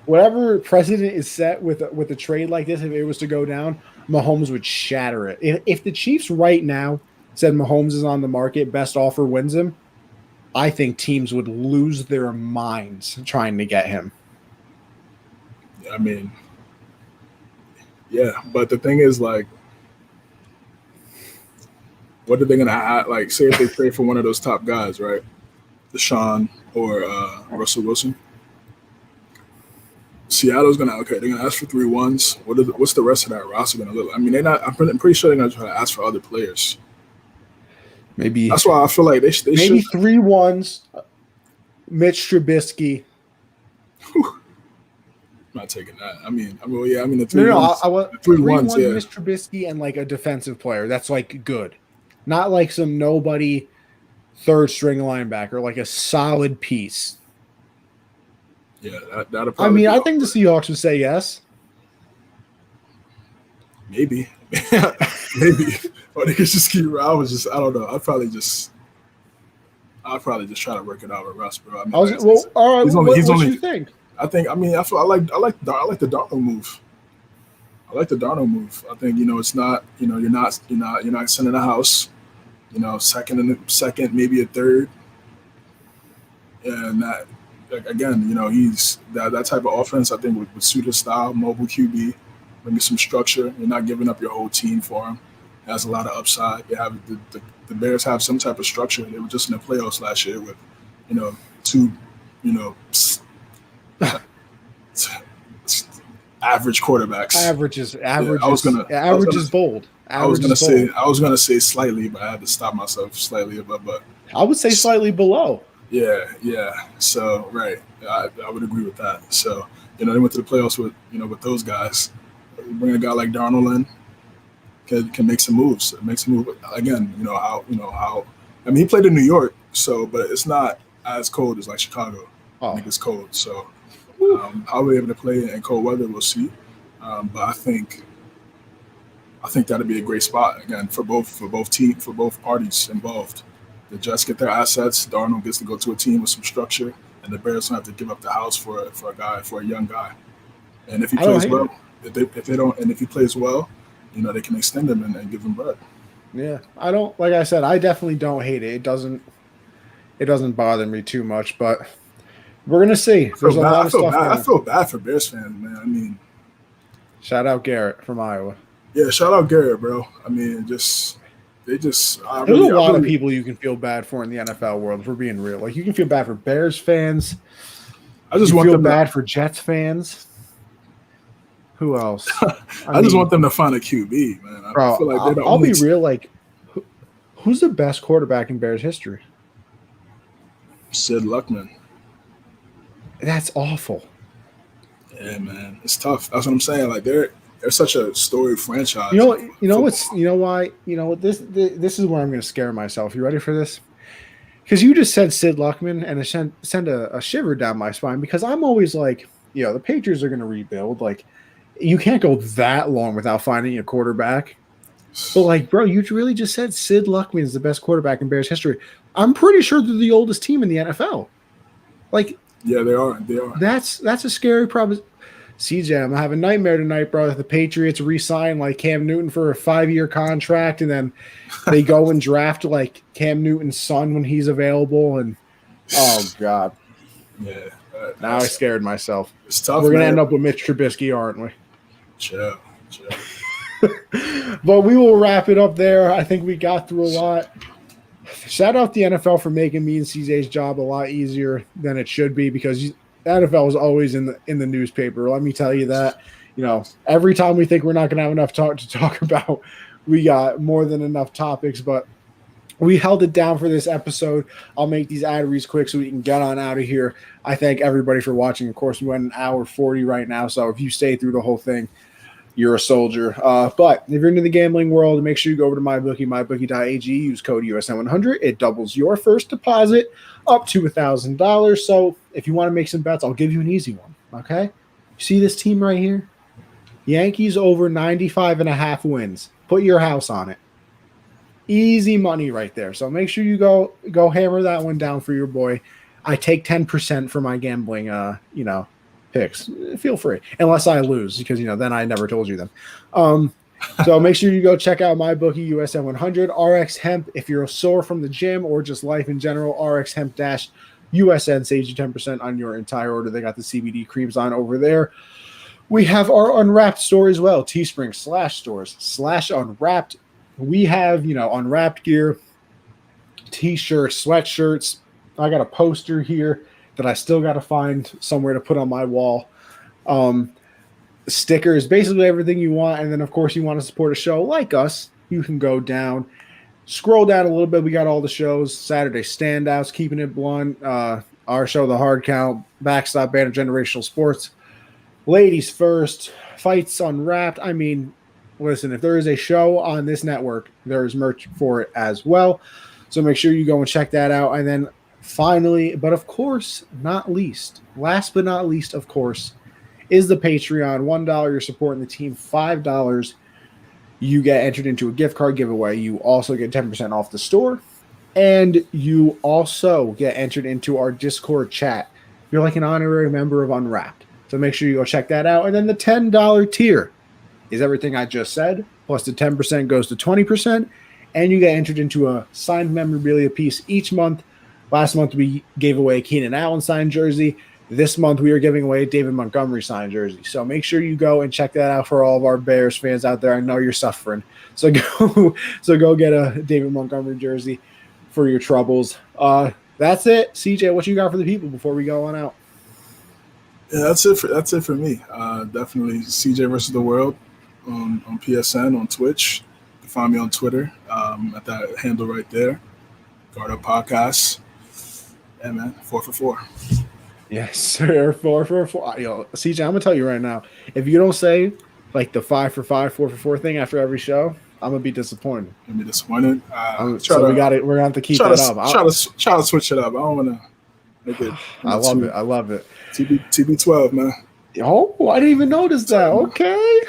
whatever precedent is set with a trade like this, if it was to go down, Mahomes would shatter it. If the Chiefs right now said Mahomes is on the market, best offer wins him, I think teams would lose their minds trying to get him.
I mean, yeah, but the thing is, like, what are they going to add? Like, say if they trade for one of those top guys, right? Deshaun or Russell Wilson. Seattle's they're gonna ask for 3 ones. What's the rest of that roster gonna look like? I mean, I'm pretty sure they're gonna try to ask for other players.
Maybe
that's why I feel like they
maybe
should.
3 ones. Mitch Trubisky.
I'm not taking that. I mean, the 3 ones.
I want
3 ones. Yeah,
Mitch Trubisky and like a defensive player that's like good, not like some nobody 3rd-string linebacker, like a solid piece.
Yeah, that'll
I mean, I think the Seahawks would say yes.
Maybe. Maybe. Or they could just keep I don't know. I'd probably just try to work it out with Russ, bro. I mean,
all right. What do you think?
I like the Darnold move. I like the Darnold move. I think, it's not, you're not sending a house, second, maybe a 3rd. And that, again, he's that type of offense. I think would suit his style. Mobile QB, bring some structure. You're not giving up your whole team for him. It has a lot of upside. They have the Bears have some type of structure. They were just in the playoffs last year with, 2, average quarterbacks.
Average is bold.
I was gonna say slightly, but I had to stop myself slightly above. But
I would say slightly below.
Yeah. So right, I would agree with that. So they went to the playoffs with with those guys. Bring a guy like Darnold in, can make some moves. Make some move again. How. I mean, he played in New York, but it's not as cold as like Chicago. I think it's cold. So how we're able to play in cold weather, we'll see. But I think that'd be a great spot again for both parties involved. The Jets get their assets. Darnold gets to go to a team with some structure, and the Bears don't have to give up the house for a young guy. And if he plays well, if he plays well, they can extend him and give him bread.
Yeah, I don't. Like I said, I definitely don't hate it. It doesn't bother me too much, but we're gonna see. There's a lot of stuff.
I feel bad for Bears fans, man. I mean,
shout out Garrett from Iowa.
Yeah, shout out Garrett, bro. I mean, just There's a
lot of people you can feel bad for in the NFL world, if we're being real. Like, you can feel bad for Bears fans.
I just want
feel bad for Jets fans. Who else?
I just want them to find a QB, man. I feel like they're the
I'll be real. Like, who's the best quarterback in Bears history?
Sid Luckman.
That's awful.
Yeah, man, it's tough. That's what I'm saying. Like, they're such a storied franchise.
You know why? You know what? This is where I'm going to scare myself. You ready for this? Because you just said Sid Luckman, and it sent a shiver down my spine. Because I'm always like, the Patriots are going to rebuild. Like, you can't go that long without finding a quarterback. But, like, bro, you really just said Sid Luckman is the best quarterback in Bears history. I'm pretty sure they're the oldest team in the NFL. Like,
yeah, they are.
That's a scary problem. CJ, I'm gonna have a nightmare tonight, bro. If the Patriots re-sign like Cam Newton for a 5-year contract, and then they go and draft like Cam Newton's son when he's available, and oh god,
yeah.
Now I scared myself.
It's tough.
We're gonna end up with Mitch Trubisky, aren't we?
Chill.
But we will wrap it up there. I think we got through a lot. Shout out the NFL for making me and CJ's job a lot easier than it should be, because the NFL is always in the newspaper. Let me tell you that. Every time we think we're not going to have enough to talk about, we got more than enough topics. But we held it down for this episode. I'll make these ad reads quick so we can get on out of here. I thank everybody for watching. Of course, we went an hour 40 right now, so if you stay through the whole thing, you're a soldier. But if you're into the gambling world, make sure you go over to MyBookie, mybookie.ag, use code USN100. It doubles your first deposit up to $1,000. So if you want to make some bets, I'll give you an easy one, okay? You see this team right here? Yankees over 95.5 wins. Put your house on it. Easy money right there. So make sure you go hammer that one down for your boy. I take 10% for my gambling, picks. Feel free, unless I lose, because then I never told you them. So make sure you go check out MyBookie USN 100 RX Hemp. If you're sore from the gym or just life in general, RX Hemp USN saves you 10% on your entire order. They got the CBD creams on over there. We have our Unwrapped store as well, Teespring /stores/Unwrapped. We have Unwrapped gear, t-shirts, sweatshirts. I got a poster here that I still got to find somewhere to put on my wall. Stickers, basically everything you want. And then, of course, you want to support a show like us, you can go down, scroll down a little bit. We got all the shows, Saturday Standouts, Keeping It Blunt, our show, The Hard Count, Backstop Banner, Generational Sports, Ladies First, Fights Unwrapped. I mean, listen, if there is a show on this network, there is merch for it as well. So make sure you go and check that out. And then finally, but of course, last but not least, of course, is the Patreon. $1, you're supporting the team. $5, you get entered into a gift card giveaway. You also get 10% off the store. And you also get entered into our Discord chat. You're like an honorary member of Unwrapped. So make sure you go check that out. And then the $10 tier is everything I just said, plus the 10% goes to 20%. And you get entered into a signed memorabilia piece each month. Last month, we gave away a Keenan Allen signed jersey. This month, we are giving away a David Montgomery signed jersey. So make sure you go and check that out for all of our Bears fans out there. I know you're suffering. So go get a David Montgomery jersey for your troubles. That's it. CJ, what you got for the people before we go on out?
Yeah, that's it for me. Definitely CJ versus the World on PSN, on Twitch. You can find me on Twitter at that handle right there. Guard Up Podcast. Yeah, man, 4 for 4.
Yes, sir. 4 for 4. Yo, CJ, I'm gonna tell you right now, if you don't say like the 5 for 5, 4 for 4 thing after every show, I'm gonna be disappointed.
We're gonna
have to keep that up.
Try to switch it up. I don't wanna make it.
I love it.
TB12, man.
Oh, I didn't even notice that. Okay.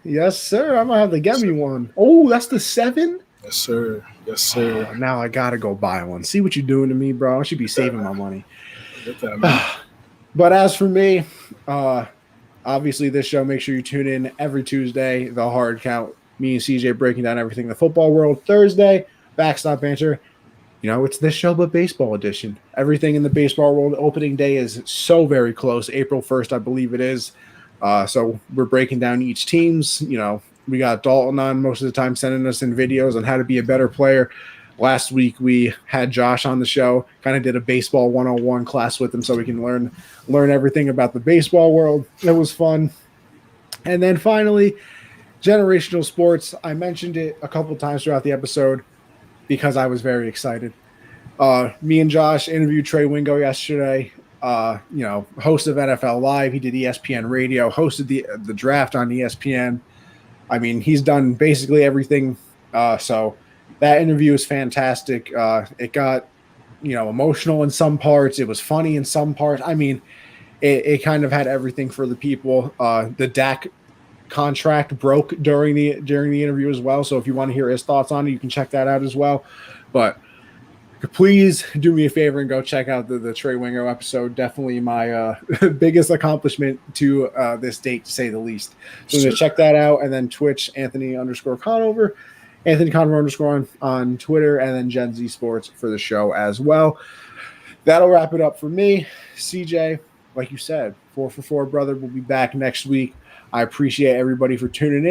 Yes, sir. I'm gonna have to get me one. Oh, that's the 7?
Yes, sir.
Oh, now I gotta go buy one. See what you're doing to me, bro. I should be saving my money.
Get that, man.
But as for me, obviously this show, make sure you tune in every Tuesday, The Hard Count. Me and CJ breaking down everything in the football world. Thursday, Backstop Banter. It's this show, but baseball edition. Everything in the baseball world. Opening day is so very close. April 1st, I believe it is. So we're breaking down each team's, We got Dalton on most of the time, sending us in videos on how to be a better player. Last week we had Josh on the show, kind of did a baseball 101 class with him so we can learn everything about the baseball world. It was fun. And then finally, generational sports. I mentioned it a couple times throughout the episode because I was very excited. Me and Josh interviewed Trey Wingo yesterday. Host of NFL Live. He did ESPN Radio, hosted the draft on ESPN. I mean, he's done basically everything. So that interview is fantastic. It got, emotional in some parts. It was funny in some parts. I mean, it kind of had everything for the people. The Dak contract broke during the interview as well. So if you want to hear his thoughts on it, you can check that out as well. But please do me a favor and go check out the Trey Wingo episode. Definitely my biggest accomplishment to this date, to say the least. So just check that out. And then Twitch, Anthony_Conover, Anthony Conover on Twitter, and then Gen Z Sports for the show as well. That'll wrap it up for me. CJ, like you said, 4 for 4, brother. We'll be back next week. I appreciate everybody for tuning in.